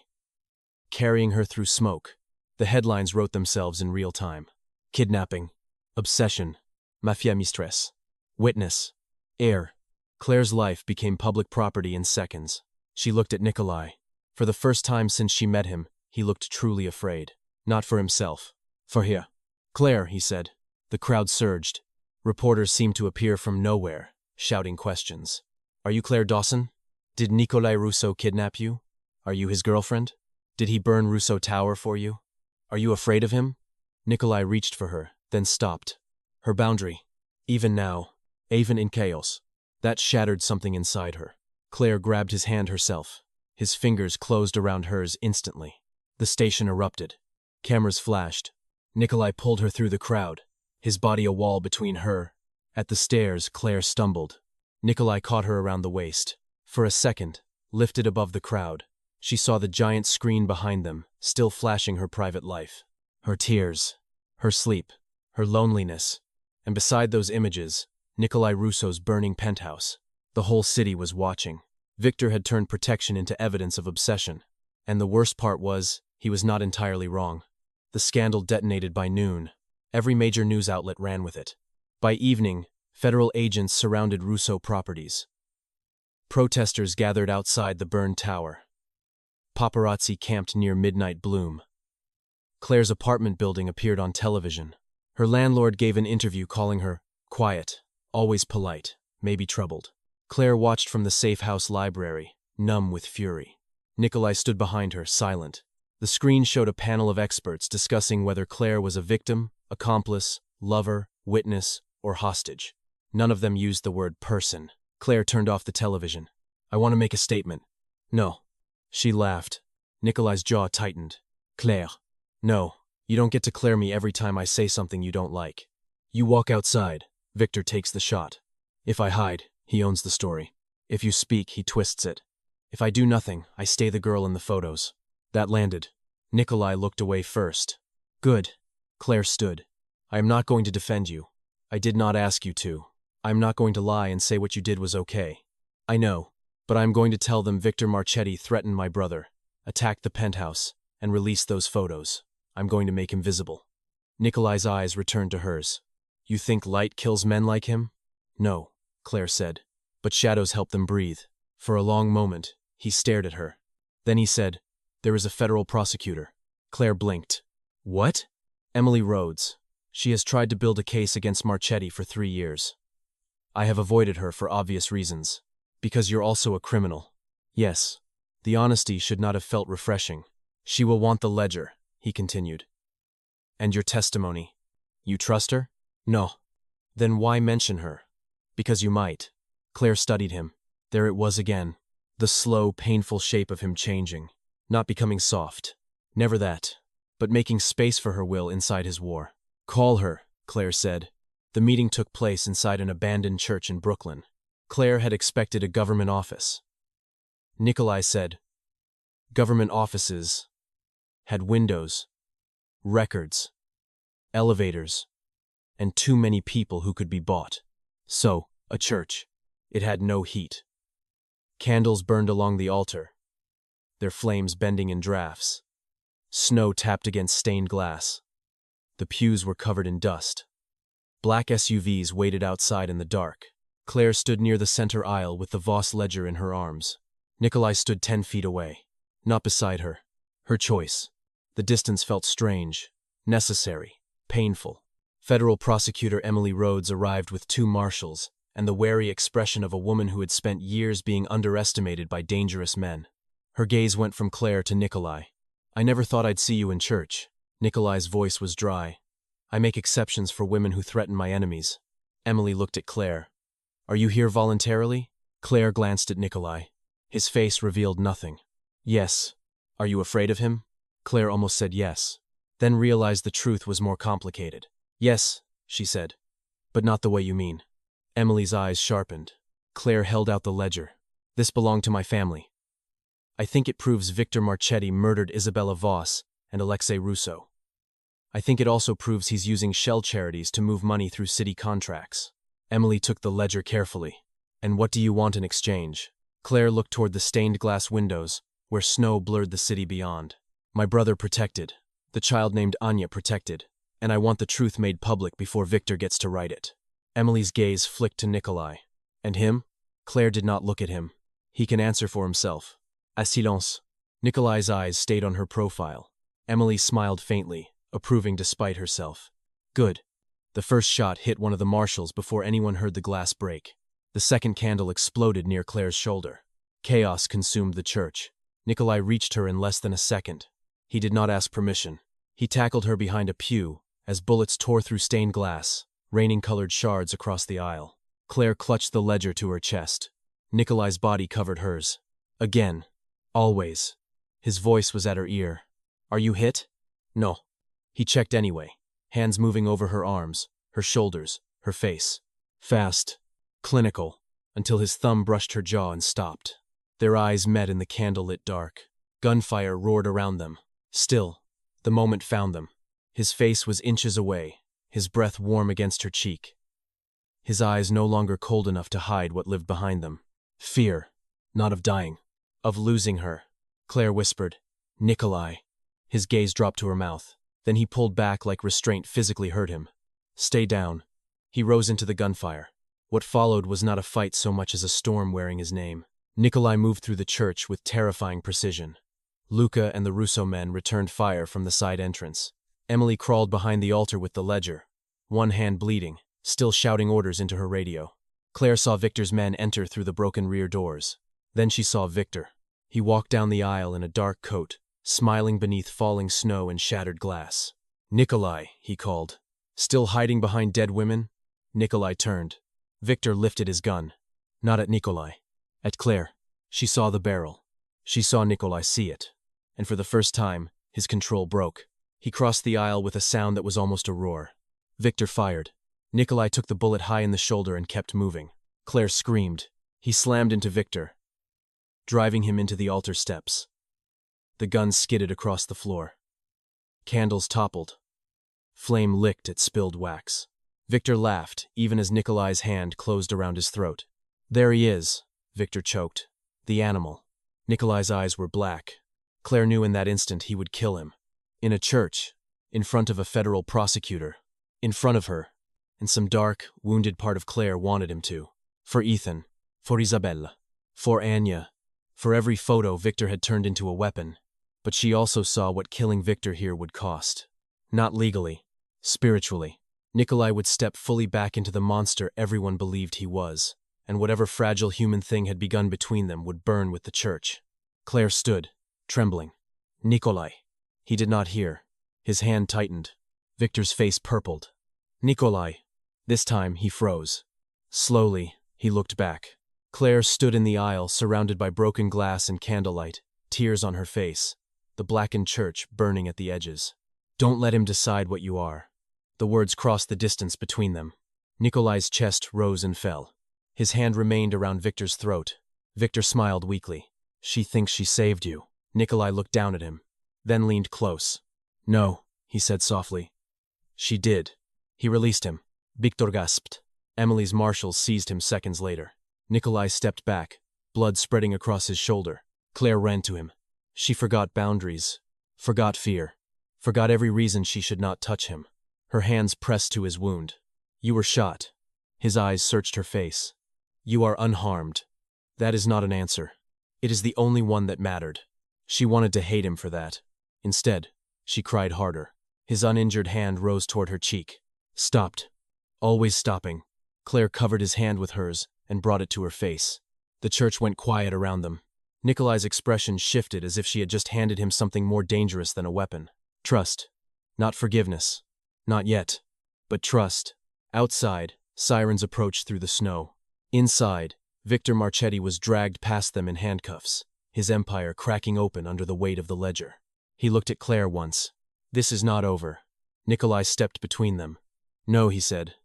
Carrying her through smoke. The headlines wrote themselves in real time. Kidnapping. Obsession. Mafia mistress. Witness. Heir. Claire's life became public property in seconds. She looked at Nikolai. For the first time since she met him, he looked truly afraid. Not for himself. For her. Claire, he said. The crowd surged. Reporters seemed to appear from nowhere, shouting questions. Are you Claire Dawson? Did Nikolai Russo kidnap you? Are you his girlfriend? Did he burn Russo Tower for you? Are you afraid of him? Nikolai reached for her, then stopped. Her boundary. Even now, even in chaos. That shattered something inside her. Claire grabbed his hand herself. His fingers closed around hers instantly. The station erupted. Cameras flashed. Nikolai pulled her through the crowd, his body a wall between her. At the stairs, Claire stumbled. Nikolai caught her around the waist. For a second, lifted above the crowd, she saw the giant screen behind them, still flashing her private life. Her tears, her sleep, her loneliness. And beside those images, Nikolai Russo's burning penthouse. The whole city was watching. Victor had turned protection into evidence of obsession. And the worst part was, he was not entirely wrong. The scandal detonated by noon. Every major news outlet ran with it. By evening, federal agents surrounded Russo properties. Protesters gathered outside the burned tower. Paparazzi camped near Midnight Bloom. Claire's apartment building appeared on television. Her landlord gave an interview calling her quiet, always polite, maybe troubled. Claire watched from the safe house library, numb with fury. Nikolai stood behind her, silent. The screen showed a panel of experts discussing whether Claire was a victim, accomplice, lover, witness, or hostage. None of them used the word person. Claire turned off the television. I want to make a statement. No. She laughed. Nikolai's jaw tightened. Claire. No. You don't get to clear me every time I say something you don't like. You walk outside. Victor takes the shot. If I hide, he owns the story. If you speak, he twists it. If I do nothing, I stay the girl in the photos. That landed. Nikolai looked away first. Good. Claire stood. I am not going to defend you. I did not ask you to. I am not going to lie and say what you did was okay. I know, but I am going to tell them Victor Marchetti threatened my brother, attacked the penthouse, and released those photos. I'm going to make him visible. Nikolai's eyes returned to hers. You think light kills men like him? No, Claire said, but shadows help them breathe. For a long moment, he stared at her. Then he said, there is a federal prosecutor. Claire blinked. What? Emily Rhodes. She has tried to build a case against Marchetti for 3 years. I have avoided her for obvious reasons. Because you're also a criminal. Yes. The honesty should not have felt refreshing. She will want the ledger, he continued. And your testimony. You trust her? No. Then why mention her? Because you might. Claire studied him. There it was again. The slow, painful shape of him changing. Not becoming soft. Never that. But making space for her will inside his war. Call her, Claire said. The meeting took place inside an abandoned church in Brooklyn. Claire had expected a government office. Nikolai said, government offices had windows, records, elevators, and too many people who could be bought. So, a church. It had no heat. Candles burned along the altar, their flames bending in drafts. Snow tapped against stained glass. The pews were covered in dust. Black SUVs waited outside in the dark. Claire stood near the center aisle with the Voss ledger in her arms. Nikolai stood 10 feet away. Not beside her. Her choice. The distance felt strange, necessary, painful. Federal prosecutor Emily Rhodes arrived with 2 marshals and the wary expression of a woman who had spent years being underestimated by dangerous men. Her gaze went from Claire to Nikolai. "I never thought I'd see you in church." Nikolai's voice was dry. "I make exceptions for women who threaten my enemies." Emily looked at Claire. "Are you here voluntarily?" Claire glanced at Nikolai. His face revealed nothing. "Yes." "Are you afraid of him?" Claire almost said yes, then realized the truth was more complicated. "Yes," she said, "but not the way you mean." Emily's eyes sharpened. Claire held out the ledger. "This belonged to my family. I think it proves Victor Marchetti murdered Isabella Voss and Alexei Russo. I think it also proves he's using shell charities to move money through city contracts." Emily took the ledger carefully. "And what do you want in exchange?" Claire looked toward the stained glass windows, where snow blurred the city beyond. "My brother protected. The child named Anya protected. And I want the truth made public before Victor gets to write it." Emily's gaze flicked to Nikolai. "And him?" Claire did not look at him. "He can answer for himself." "À silence." Nikolai's eyes stayed on her profile. Emily smiled faintly, approving despite herself. "Good." The first shot hit one of the marshals before anyone heard the glass break. The second candle exploded near Claire's shoulder. Chaos consumed the church. Nikolai reached her in less than a second. He did not ask permission. He tackled her behind a pew as bullets tore through stained glass, raining colored shards across the aisle. Claire clutched the ledger to her chest. Nikolai's body covered hers. Again. Always. His voice was at her ear. "Are you hit?" "No." He checked anyway, hands moving over her arms, her shoulders, her face. Fast. Clinical. Until his thumb brushed her jaw and stopped. Their eyes met in the candlelit dark. Gunfire roared around them. Still, the moment found them. His face was inches away, his breath warm against her cheek. His eyes no longer cold enough to hide what lived behind them. Fear. Not of dying. Of losing her. Claire whispered, "Nikolai." His gaze dropped to her mouth. Then he pulled back like restraint physically hurt him. "Stay down." He rose into the gunfire. What followed was not a fight so much as a storm wearing his name. Nikolai moved through the church with terrifying precision. Luca and the Russo men returned fire from the side entrance. Emily crawled behind the altar with the ledger, one hand bleeding, still shouting orders into her radio. Claire saw Victor's men enter through the broken rear doors. Then she saw Victor. He walked down the aisle in a dark coat, smiling beneath falling snow and shattered glass. "Nikolai," he called. "Still hiding behind dead women?" Nikolai turned. Victor lifted his gun. Not at Nikolai. At Claire. She saw the barrel. She saw Nikolai see it. And for the first time, his control broke. He crossed the aisle with a sound that was almost a roar. Victor fired. Nikolai took the bullet high in the shoulder and kept moving. Claire screamed. He slammed into Victor, driving him into the altar steps. The gun skidded across the floor. Candles toppled. Flame licked at spilled wax. Victor laughed, even as Nikolai's hand closed around his throat. "There he is," Victor choked. "The animal." Nikolai's eyes were black. Claire knew in that instant he would kill him. In a church, in front of a federal prosecutor, in front of her, and some dark, wounded part of Claire wanted him to. For Ethan, for Isabella, for Anya, for every photo Victor had turned into a weapon. But she also saw what killing Victor here would cost. Not legally, spiritually. Nikolai would step fully back into the monster everyone believed he was, and whatever fragile human thing had begun between them would burn with the church. Claire stood, trembling. "Nikolai." He did not hear. His hand tightened. Victor's face purpled. "Nikolai." This time, he froze. Slowly, he looked back. Claire stood in the aisle, surrounded by broken glass and candlelight, tears on her face, the blackened church burning at the edges. "Don't let him decide what you are." The words crossed the distance between them. Nikolai's chest rose and fell. His hand remained around Victor's throat. Victor smiled weakly. "She thinks she saved you." Nikolai looked down at him, then leaned close. "No," he said softly. "She did." He released him. Victor gasped. Emily's marshals seized him seconds later. Nikolai stepped back, blood spreading across his shoulder. Claire ran to him. She forgot boundaries, forgot fear, forgot every reason she should not touch him. Her hands pressed to his wound. "You were shot." His eyes searched her face. "You are unharmed." That is not an answer. It is the only one that mattered. She wanted to hate him for that. Instead, She cried harder. His uninjured hand rose toward her cheek. Stopped. Always stopping. Claire covered his hand with hers and brought it to her face. The church went quiet around them. Nikolai's expression shifted as if she had just handed him something more dangerous than a weapon. Trust. Not forgiveness. Not yet. But trust. Outside, sirens approached through the snow. Inside, Victor Marchetti was dragged past them in handcuffs, his empire cracking open under the weight of the ledger. He looked at Claire once. This is not over. Nikolai stepped between them. No, he said.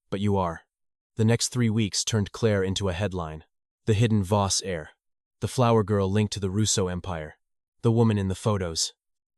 But you are. The next 3 weeks turned Claire into a headline. The hidden Voss heir. The flower girl linked to the Russo empire. The woman in the photos.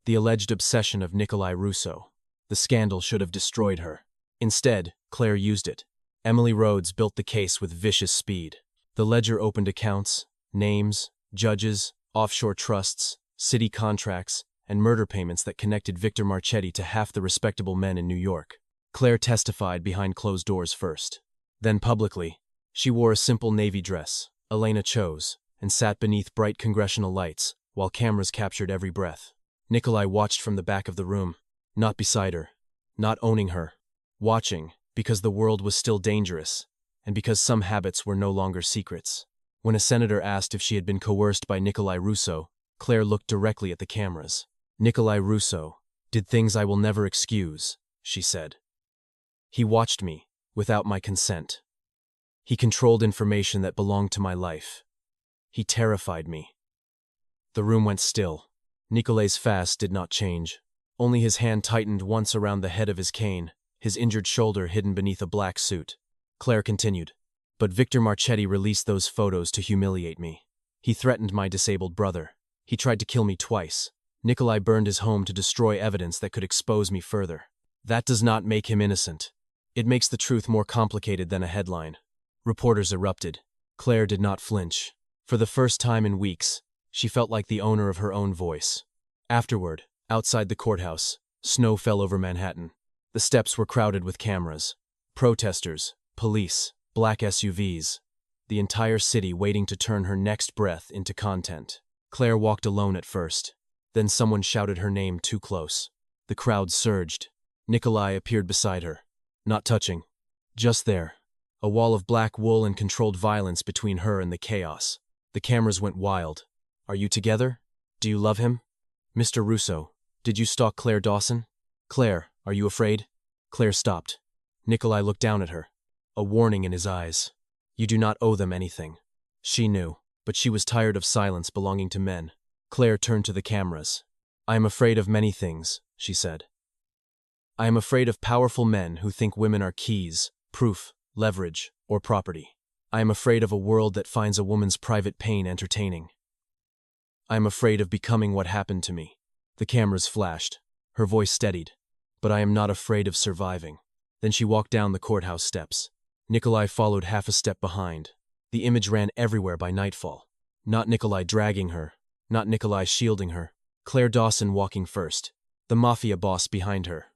The alleged obsession of Nikolai Russo. The scandal should have destroyed her. Instead, Claire used it. Emily Rhodes built the case with vicious speed. The ledger opened accounts, names, judges, offshore trusts, city contracts, and murder payments that connected Victor Marchetti to half the respectable men in New York. Claire testified behind closed doors first. Then publicly, she wore a simple navy dress, Elena chose, and sat beneath bright congressional lights, while cameras captured every breath. Nikolai watched from the back of the room, not beside her, not owning her. Watching, because the world was still dangerous, and because some habits were no longer secrets. When a senator asked if she had been coerced by Nikolai Russo, Claire looked directly at the cameras. Nikolai Russo did things I will never excuse, she said. He watched me, without my consent. He controlled information that belonged to my life. He terrified me. The room went still. Nikolai's fast did not change. Only his hand tightened once around the head of his cane, his injured shoulder hidden beneath a black suit. Claire continued. But Victor Marchetti released those photos to humiliate me. He threatened my disabled brother. He tried to kill me twice. Nikolai burned his home to destroy evidence that could expose me further. That does not make him innocent. It makes the truth more complicated than a headline. Reporters erupted. Claire did not flinch. For the first time in weeks, she felt like the owner of her own voice. Afterward, outside the courthouse, snow fell over Manhattan. The steps were crowded with cameras. Protesters, police, black SUVs. The entire city waiting to turn her next breath into content. Claire walked alone at first. Then someone shouted her name too close. The crowd surged. Nikolai appeared beside her. Not touching. Just there. A wall of black wool and controlled violence between her and the chaos. The cameras went wild. Are you together? Do you love him? Mr. Russo, did you stalk Claire Dawson? Claire, are you afraid? Claire stopped. Nikolai looked down at her. A warning in his eyes. You do not owe them anything. She knew, but she was tired of silence belonging to men. Claire turned to the cameras. I am afraid of many things, she said. I am afraid of powerful men who think women are keys, proof, leverage, or property. I am afraid of a world that finds a woman's private pain entertaining. I am afraid of becoming what happened to me. The cameras flashed. Her voice steadied. But I am not afraid of surviving. Then she walked down the courthouse steps. Nikolai followed half a step behind. The image ran everywhere by nightfall. Not Nikolai dragging her. Not Nikolai shielding her. Claire Dawson walking first. The Mafia Boss behind her.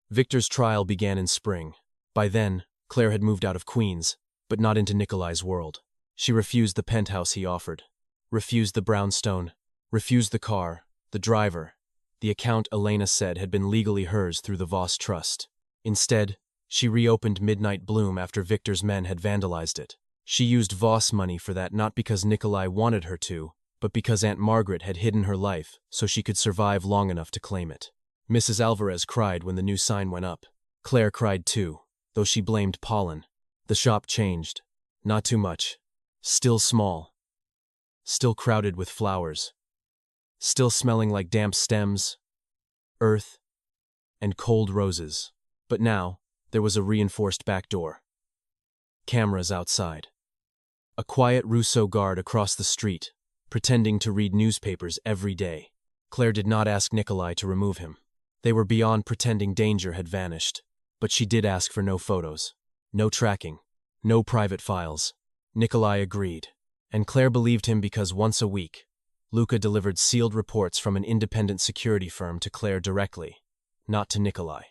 Victor's trial began in spring. By then, Claire had moved out of Queens, but not into Nikolai's world. She refused the penthouse he offered. Refused the brownstone. Refused the car, the driver. The account Elena said had been legally hers through the Voss Trust. Instead, she reopened Midnight Bloom after Victor's men had vandalized it. She used Voss money for that not because Nikolai wanted her to, but because Aunt Margaret had hidden her life so she could survive long enough to claim it. Mrs. Alvarez cried when the new sign went up. Claire cried too, though she blamed pollen. The shop changed. Not too much. Still small. Still crowded with flowers. Still smelling like damp stems, earth, and cold roses. But now, there was a reinforced back door. Cameras outside. A quiet Russo guard across the street, pretending to read newspapers every day. Claire did not ask Nikolai to remove him. They were beyond pretending danger had vanished. But she did ask for no photos. No tracking. No private files. Nikolai agreed. And Claire believed him because once a week, Luca delivered sealed reports from an independent security firm to Claire directly, not to Nikolai.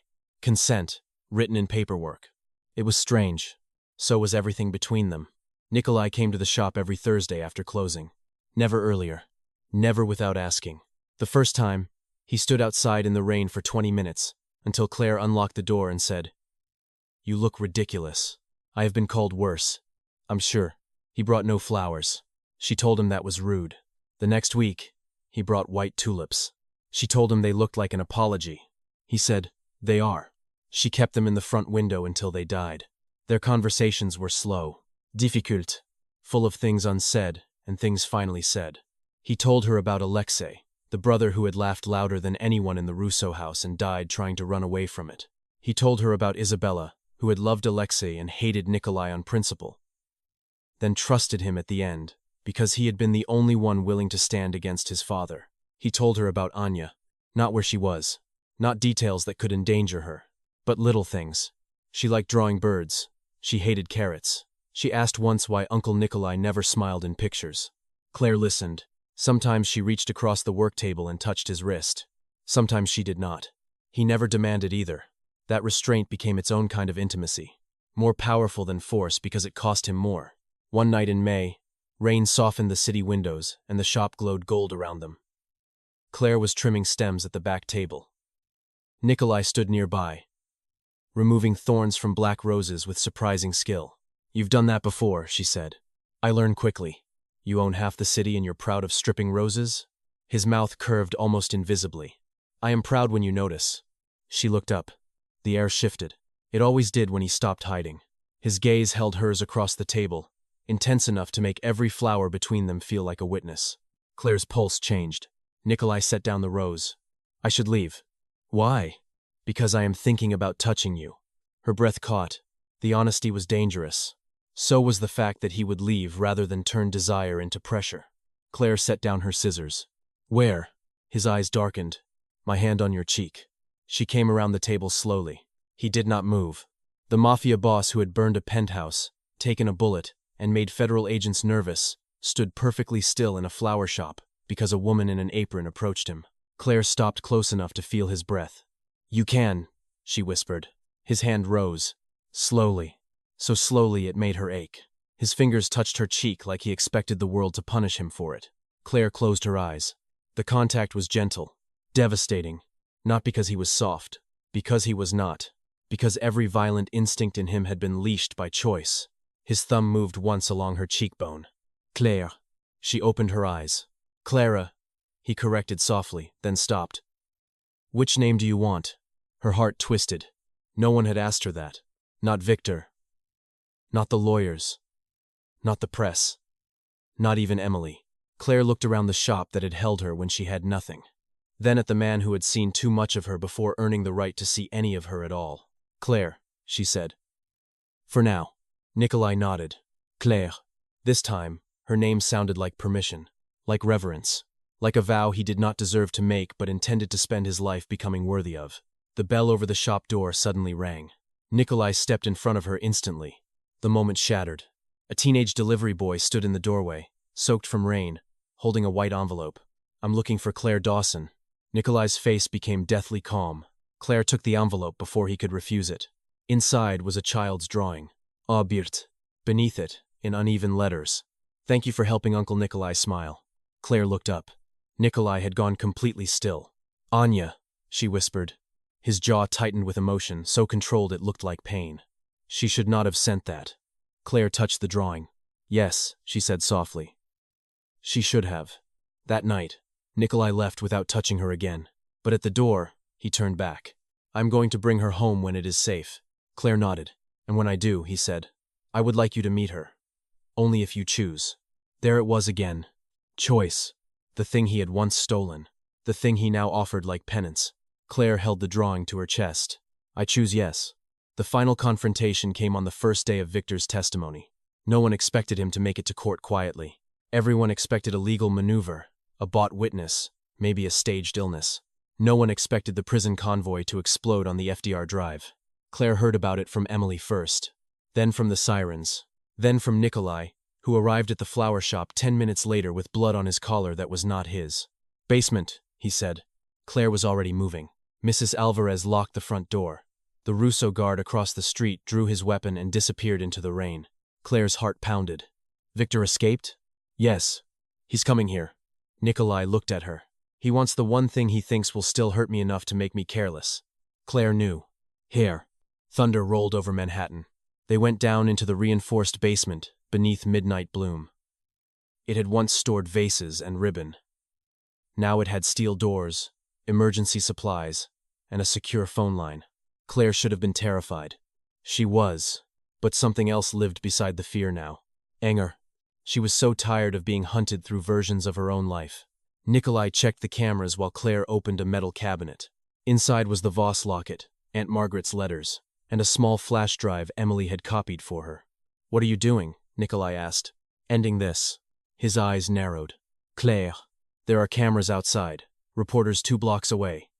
Consent, written in paperwork. It was strange. So was everything between them. Nikolai came to the shop every Thursday after closing. Never earlier. Never without asking. The first time, He stood outside in the rain for 20 minutes, until Claire unlocked the door and said, "You look ridiculous. I have been called worse. I'm sure." He brought no flowers. She told him that was rude. The next week, he brought white tulips. She told him they looked like an apology. He said, "They are." She kept them in the front window until they died. Their conversations were slow, difficult, full of things unsaid and things finally said. He told her about Alexei, the brother who had laughed louder than anyone in the Russo house and died trying to run away from it. He told her about Isabella, who had loved Alexei and hated Nikolai on principle, then trusted him at the end, because he had been the only one willing to stand against his father. He told her about Anya, not where she was, not details that could endanger her, but little things. She liked drawing birds. She hated carrots. She asked once why Uncle Nikolai never smiled in pictures. Claire listened. Sometimes she reached across the work table and touched his wrist. Sometimes she did not. He never demanded either. That restraint became its own kind of intimacy, more powerful than force because it cost him more. One night in May, rain softened the city windows and the shop glowed gold around them. Claire was trimming stems at the back table. Nikolai stood nearby, removing thorns from black roses with surprising skill. "You've done that before," she said. "I learn quickly. You own half the city and you're proud of stripping roses?" His mouth curved almost invisibly. "I am proud when you notice." She looked up. The air shifted. It always did when he stopped hiding. His gaze held hers across the table, intense enough to make every flower between them feel like a witness. Claire's pulse changed. Nikolai set down the rose. "I should leave." "Why?" "Because I am thinking about touching you." Her breath caught. The honesty was dangerous. So was the fact that he would leave rather than turn desire into pressure. Claire set down her scissors. "Where?" His eyes darkened. "My hand on your cheek." She came around the table slowly. He did not move. The Mafia boss who had burned a penthouse, taken a bullet, and made federal agents nervous, stood perfectly still in a flower shop because a woman in an apron approached him. Claire stopped close enough to feel his breath. "You can," she whispered. His hand rose, slowly, so slowly it made her ache. His fingers touched her cheek like he expected the world to punish him for it. Claire closed her eyes. The contact was gentle, devastating, not because he was soft, because he was not, because every violent instinct in him had been leashed by choice. His thumb moved once along her cheekbone. "Claire." She opened her eyes. "Clara," he corrected softly, then stopped. "Which name do you want?" Her heart twisted. No one had asked her that. Not Victor. Not the lawyers. Not the press. Not even Emily. Claire looked around the shop that had held her when she had nothing. Then at the man who had seen too much of her before earning the right to see any of her at all. "Claire," she said. "For now." Nikolai nodded. "Claire." This time, her name sounded like permission, like reverence, like a vow he did not deserve to make but intended to spend his life becoming worthy of. The bell over the shop door suddenly rang. Nikolai stepped in front of her instantly. The moment shattered. A teenage delivery boy stood in the doorway, soaked from rain, holding a white envelope. "I'm looking for Claire Dawson." Nikolai's face became deathly calm. Claire took the envelope before he could refuse it. Inside was a child's drawing. Obsessive. Beneath it, in uneven letters, "Thank you for helping Uncle Nikolai smile." Claire looked up. Nikolai had gone completely still. "Anya," she whispered. His jaw tightened with emotion, so controlled it looked like pain. "She should not have sent that." Claire touched the drawing. "Yes," she said softly. "She should have." That night, Nikolai left without touching her again. But at the door, he turned back. "I'm going to bring her home when it is safe." Claire nodded. "And when I do," he said, "I would like you to meet her. Only if you choose." There it was again. Choice. The thing he had once stolen. The thing he now offered like penance. Claire held the drawing to her chest. "I choose yes." The final confrontation came on the first day of Victor's testimony. No one expected him to make it to court quietly. Everyone expected a legal maneuver, a bought witness, maybe a staged illness. No one expected the prison convoy to explode on the FDR Drive. Claire heard about it from Emily first, then from the sirens, then from Nikolai, who arrived at the flower shop 10 minutes later with blood on his collar that was not his. "Basement," he said. Claire was already moving. Mrs. Alvarez locked the front door. The Russo guard across the street drew his weapon and disappeared into the rain. Claire's heart pounded. "Victor escaped?" "Yes. He's coming here." Nikolai looked at her. He wants the one thing he thinks will still hurt me enough to make me careless. Claire knew. Here. Thunder rolled over Manhattan. They went down into the reinforced basement beneath midnight bloom. It had once stored vases and ribbon. Now it had steel doors, emergency supplies, and a secure phone line. Claire should have been terrified. She was, but something else lived beside the fear now. Anger. She was so tired of being hunted through versions of her own life. Nikolai checked the cameras while Claire opened a metal cabinet. Inside was the Voss locket, Aunt Margaret's letters, and a small flash drive Emily had copied for her. "What are you doing?" Nikolai asked. "Ending this." His eyes narrowed. "Claire, there are cameras outside, reporters 2 blocks away.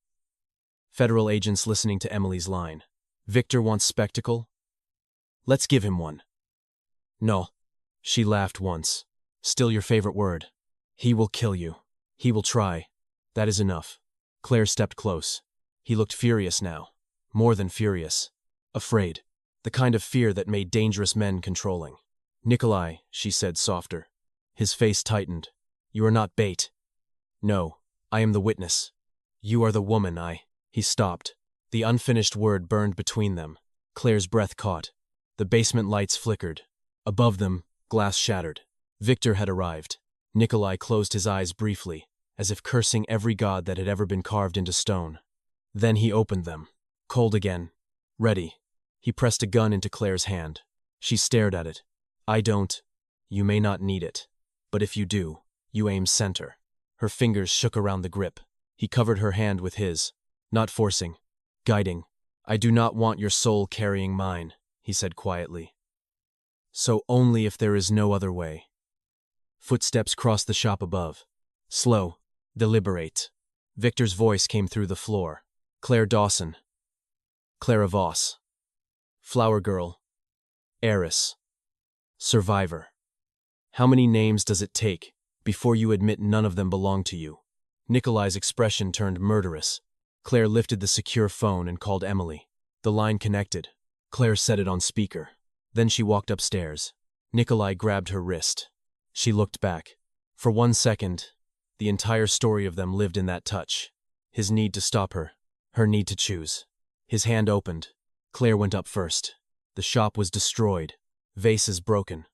Federal agents listening to Emily's line. Victor wants spectacle? Let's give him one." "No." She laughed once. "Still your favorite word. He will kill you. He will try. That is enough." Claire stepped close. He looked furious now. More than furious. Afraid. The kind of fear that made dangerous men controlling. "Nikolai," she said softer. His face tightened. "You are not bait." "No, I am the witness. You are the woman He stopped. The unfinished word burned between them. Claire's breath caught. The basement lights flickered. Above them, glass shattered. Victor had arrived. Nikolai closed his eyes briefly, as if cursing every god that had ever been carved into stone. Then he opened them. Cold again. Ready. He pressed a gun into Claire's hand. She stared at it. You may not need it. But if you do, you aim center." Her fingers shook around the grip. He covered her hand with his. Not forcing. Guiding. "I do not want your soul carrying mine," he said quietly. "So only if there is no other way." Footsteps crossed the shop above. Slow. Deliberate. Victor's voice came through the floor. "Claire Dawson. Clara Voss. Flower girl. Heiress. Survivor. How many names does it take before you admit none of them belong to you?" Nikolai's expression turned murderous. Claire lifted the secure phone and called Emily. The line connected. Claire set it on speaker. Then she walked upstairs. Nikolai grabbed her wrist. She looked back. For 1 second, the entire story of them lived in that touch. His need to stop her. Her need to choose. His hand opened. Claire went up first. The shop was destroyed. Vases broken.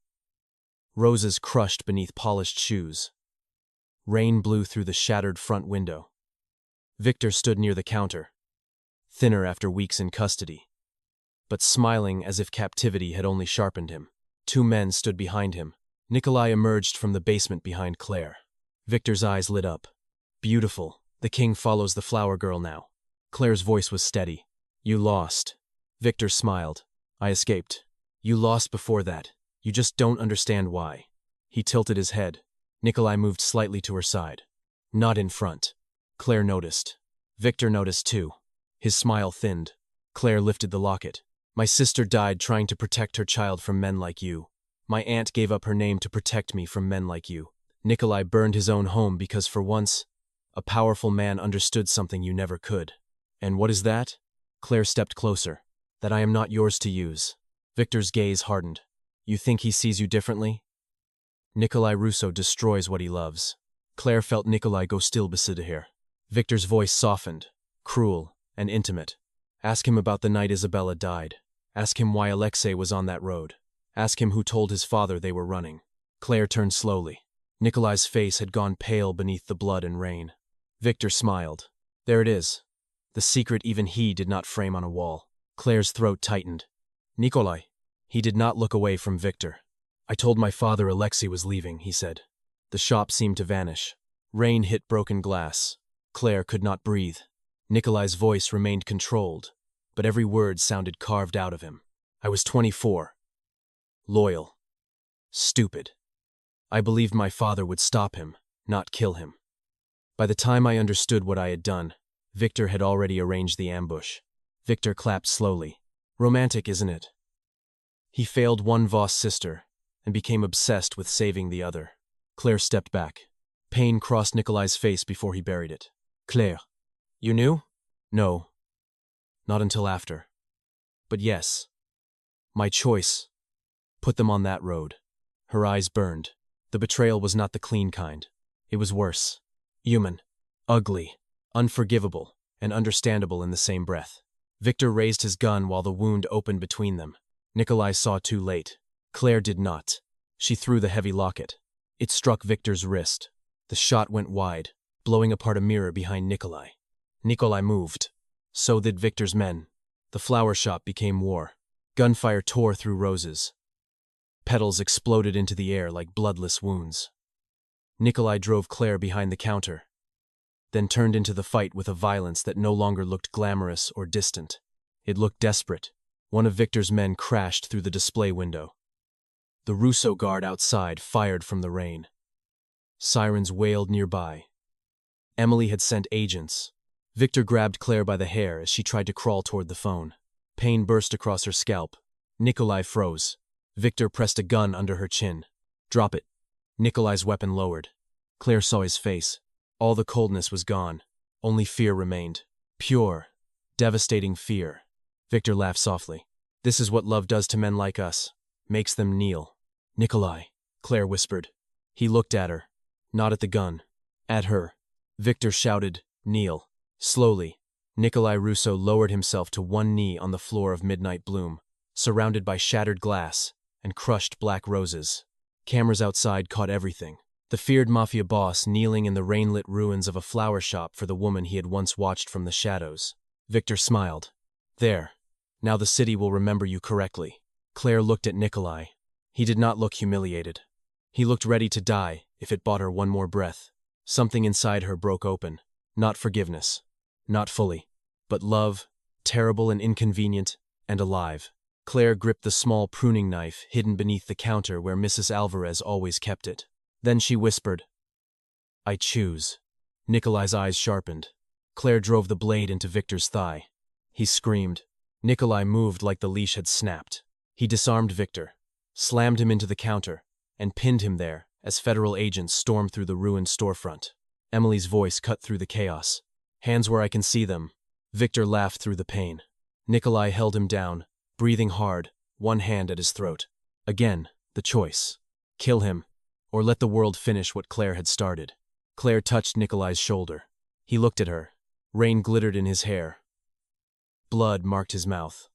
Roses crushed beneath polished shoes. Rain blew through the shattered front window. Victor stood near the counter, thinner after weeks in custody, but smiling as if captivity had only sharpened him. 2 men stood behind him. Nikolai emerged from the basement behind Claire. Victor's eyes lit up. "Beautiful. The king follows the flower girl now." Claire's voice was steady. "You lost." Victor smiled. "I escaped." "You lost before that. You just don't understand why." He tilted his head. Nikolai moved slightly to her side. "Not in front." Claire noticed. Victor noticed too. His smile thinned. Claire lifted the locket. "My sister died trying to protect her child from men like you. My aunt gave up her name to protect me from men like you." Nikolai burned his own home because for once, a powerful man understood something you never could. "And what is that?" Claire stepped closer. "That I am not yours to use." Victor's gaze hardened. "You think he sees you differently?" Nikolai Russo destroys what he loves. Claire felt Nikolai go still beside her. Victor's voice softened, cruel and intimate. "Ask him about the night Isabella died. Ask him why Alexei was on that road. Ask him who told his father they were running." Claire turned slowly. Nikolai's face had gone pale beneath the blood and rain. Victor smiled. "There it is. The secret even he did not frame on a wall." Claire's throat tightened. "Nikolai." He did not look away from Victor. "I told my father Alexei was leaving," he said. The shop seemed to vanish. Rain hit broken glass. Claire could not breathe. Nikolai's voice remained controlled, but every word sounded carved out of him. "I was 24. Loyal. Stupid. I believed my father would stop him, not kill him. By the time I understood what I had done, Victor had already arranged the ambush." Victor clapped slowly. "Romantic, isn't it?" He failed one Voss sister and became obsessed with saving the other. Claire stepped back. Pain crossed Nikolai's face before he buried it. "Claire, you knew?" "No. Not until after. But yes. My choice. Put them on that road." Her eyes burned. The betrayal was not the clean kind. It was worse. Human. Ugly, unforgivable, and understandable in the same breath. Victor raised his gun while the wound opened between them. Nikolai saw too late. Claire did not. She threw the heavy locket. It struck Victor's wrist. The shot went wide, blowing apart a mirror behind Nikolai. Nikolai moved. So did Victor's men. The flower shop became war. Gunfire tore through roses. Petals exploded into the air like bloodless wounds. Nikolai drove Claire behind the counter, then turned into the fight with a violence that no longer looked glamorous or distant. It looked desperate. One of Victor's men crashed through the display window. The Russo guard outside fired from the rain. Sirens wailed nearby. Emily had sent agents. Victor grabbed Claire by the hair as she tried to crawl toward the phone. Pain burst across her scalp. Nikolai froze. Victor pressed a gun under her chin. Drop it. Nikolai's weapon lowered. Claire saw his face. All the coldness was gone. Only fear remained. Pure, devastating fear. Victor laughed softly. This is what love does to men like us. Makes them kneel. Nikolai, Claire whispered. He looked at her. Not at the gun. At her. Victor shouted, kneel. Slowly, Nikolai Russo lowered himself to one knee on the floor of Midnight Bloom, surrounded by shattered glass and crushed black roses. Cameras outside caught everything. The feared Mafia Boss kneeling in the rain-lit ruins of a flower shop for the woman he had once watched from the shadows. Victor smiled. There. Now the city will remember you correctly. Claire looked at Nikolai. He did not look humiliated. He looked ready to die if it bought her one more breath. Something inside her broke open. Not forgiveness. Not fully. But love, terrible and inconvenient, and alive. Claire gripped the small pruning knife hidden beneath the counter where Mrs. Alvarez always kept it. Then she whispered, I choose. Nikolai's eyes sharpened. Claire drove the blade into Victor's thigh. He screamed. Nikolai moved like the leash had snapped. He disarmed Victor, slammed him into the counter, and pinned him there as federal agents stormed through the ruined storefront. Emily's voice cut through the chaos. Hands where I can see them. Victor laughed through the pain. Nikolai held him down, breathing hard, one hand at his throat. Again, the choice. Kill him, or let the world finish what Claire had started. Claire touched Nikolai's shoulder. He looked at her. Rain glittered in his hair. Blood marked his mouth.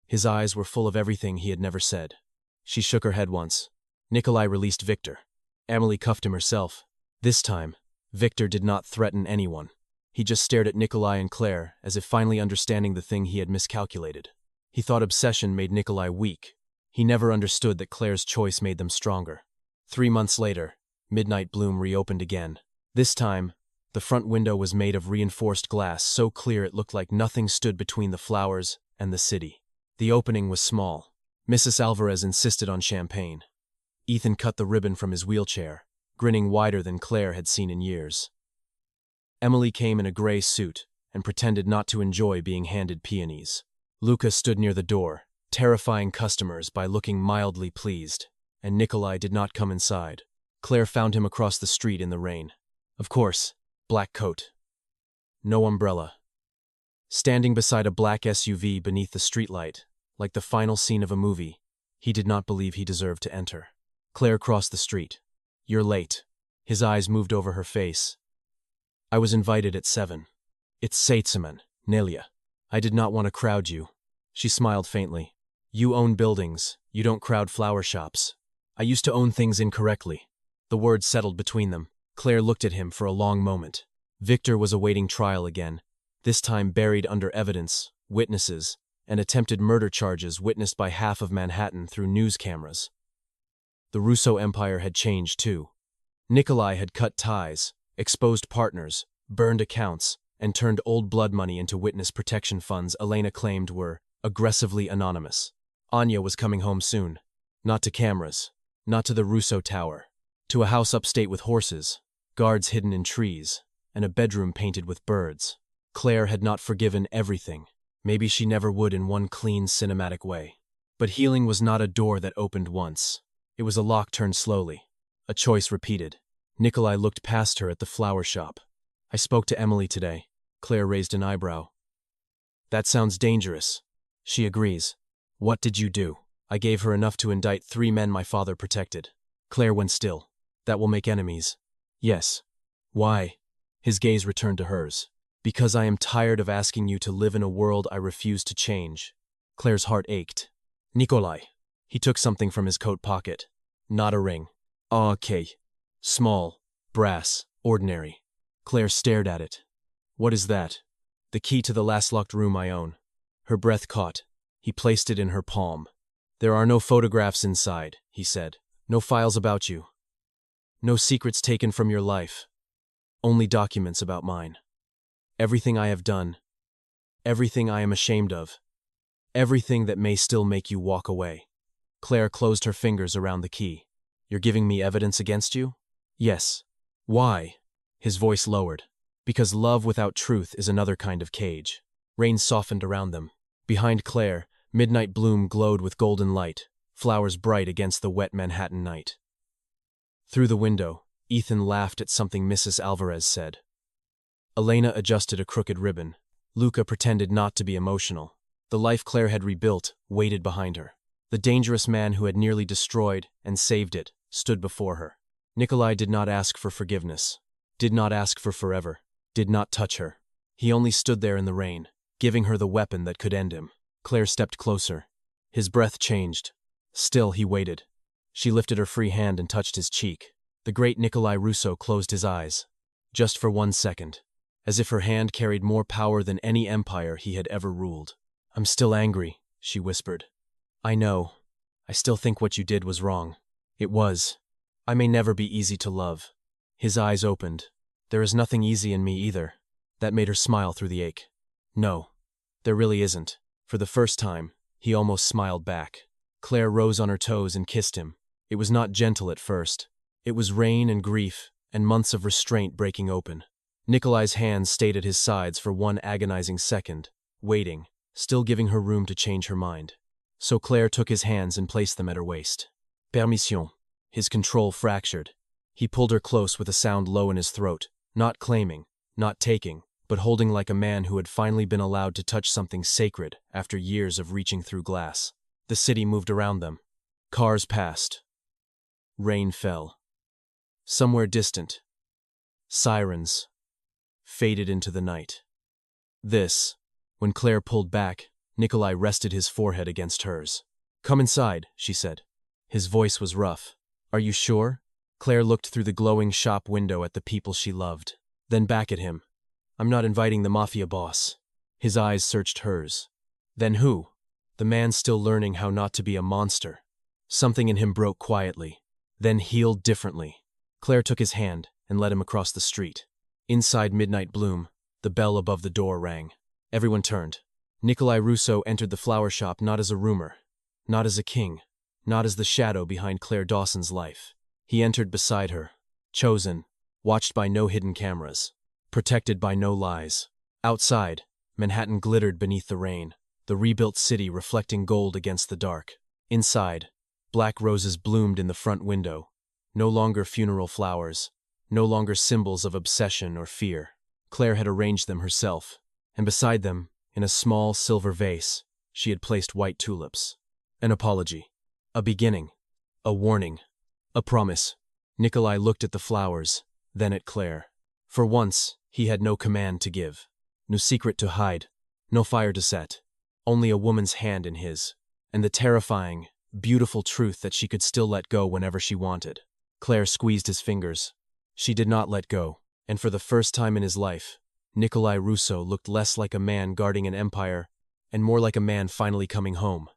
His eyes were full of everything he had never said. She shook her head once. Nikolai released Victor. Emily cuffed him herself. This time, Victor did not threaten anyone. He just stared at Nikolai and Claire as if finally understanding the thing he had miscalculated. He thought obsession made Nikolai weak. He never understood that Claire's choice made them stronger. 3 months later, Midnight Bloom reopened again. This time, the front window was made of reinforced glass so clear it looked like nothing stood between the flowers and the city. The opening was small. Mrs. Alvarez insisted on champagne. Ethan cut the ribbon from his wheelchair, grinning wider than Claire had seen in years. Emily came in a gray suit and pretended not to enjoy being handed peonies. Luca stood near the door, terrifying customers by looking mildly pleased, and Nikolai did not come inside. Claire found him across the street in the rain. Of course, black coat. No umbrella. Standing beside a black SUV beneath the streetlight, like the final scene of a movie, he did not believe he deserved to enter. Claire crossed the street. You're late. His eyes moved over her face. I was invited at 7. It's Saitseman, Nelia. I did not want to crowd you. She smiled faintly. You own buildings. You don't crowd flower shops. I used to own things incorrectly. The words settled between them. Claire looked at him for a long moment. Victor was awaiting trial again, this time buried under evidence, witnesses, and attempted murder charges witnessed by half of Manhattan through news cameras. The Russo empire had changed too. Nikolai had cut ties, exposed partners, burned accounts, and turned old blood money into witness protection funds Elena claimed were aggressively anonymous. Anya was coming home soon. Not to cameras, not to the Russo Tower, to a house upstate with horses, guards hidden in trees, and a bedroom painted with birds. Claire had not forgiven everything. Maybe she never would in one clean, cinematic way. But healing was not a door that opened once. It was a lock turned slowly, a choice repeated. Nikolai looked past her at the flower shop. I spoke to Emily today. Claire raised an eyebrow. That sounds dangerous. She agrees. What did you do? I gave her enough to indict 3 men my father protected. Claire went still. That will make enemies. Yes. Why? His gaze returned to hers. Because I am tired of asking you to live in a world I refuse to change. Claire's heart ached. Nikolai. He took something from his coat pocket. Not a ring. Okay. Small. Brass. Ordinary. Claire stared at it. What is that? The key to the last locked room I own. Her breath caught. He placed it in her palm. There are no photographs inside, he said. No files about you. No secrets taken from your life. Only documents about mine. Everything I have done. Everything I am ashamed of. Everything that may still make you walk away. Claire closed her fingers around the key. You're giving me evidence against you? Yes. Why? His voice lowered. Because love without truth is another kind of cage. Rain softened around them. Behind Claire, midnight bloom glowed with golden light, flowers bright against the wet Manhattan night. Through the window, Ethan laughed at something Mrs. Alvarez said. Elena adjusted a crooked ribbon. Luca pretended not to be emotional. The life Claire had rebuilt waited behind her. The dangerous man who had nearly destroyed and saved it stood before her. Nikolai did not ask for forgiveness, did not ask for forever, did not touch her. He only stood there in the rain, giving her the weapon that could end him. Claire stepped closer. His breath changed. Still he waited. She lifted her free hand and touched his cheek. The great Nikolai Russo closed his eyes. Just for 1 second. As if her hand carried more power than any empire he had ever ruled. I'm still angry, she whispered. I know. I still think what you did was wrong. It was. I may never be easy to love. His eyes opened. There is nothing easy in me either. That made her smile through the ache. No, there really isn't. For the first time, he almost smiled back. Claire rose on her toes and kissed him. It was not gentle at first. It was rain and grief and months of restraint breaking open. Nikolai's hands stayed at his sides for one agonizing second, waiting, still giving her room to change her mind. So Claire took his hands and placed them at her waist. Permission. His control fractured. He pulled her close with a sound low in his throat, not claiming, not taking, but holding like a man who had finally been allowed to touch something sacred after years of reaching through glass. The city moved around them. Cars passed. Rain fell. Somewhere distant, sirens faded into the night. When Claire pulled back, Nikolai rested his forehead against hers. Come inside, she said. His voice was rough. Are you sure? Claire looked through the glowing shop window at the people she loved, then back at him. I'm not inviting the Mafia Boss. His eyes searched hers. Then who? The man still learning how not to be a monster. Something in him broke quietly, then healed differently. Claire took his hand and led him across the street. Inside Midnight Bloom, the bell above the door rang. Everyone turned. Nikolai Russo entered the flower shop not as a rumor, not as a king, not as the shadow behind Claire Dawson's life. He entered beside her, chosen, watched by no hidden cameras, protected by no lies. Outside, Manhattan glittered beneath the rain, the rebuilt city reflecting gold against the dark. Inside, black roses bloomed in the front window, no longer funeral flowers, no longer symbols of obsession or fear. Claire had arranged them herself, and beside them, in a small silver vase, she had placed white tulips. An apology. A beginning. A warning. A promise. Nikolai looked at the flowers, then at Claire. For once, he had no command to give. No secret to hide. No fire to set. Only a woman's hand in his. And the terrifying, beautiful truth that she could still let go whenever she wanted. Claire squeezed his fingers. She did not let go, and for the first time in his life, Nikolai Russo looked less like a man guarding an empire and more like a man finally coming home.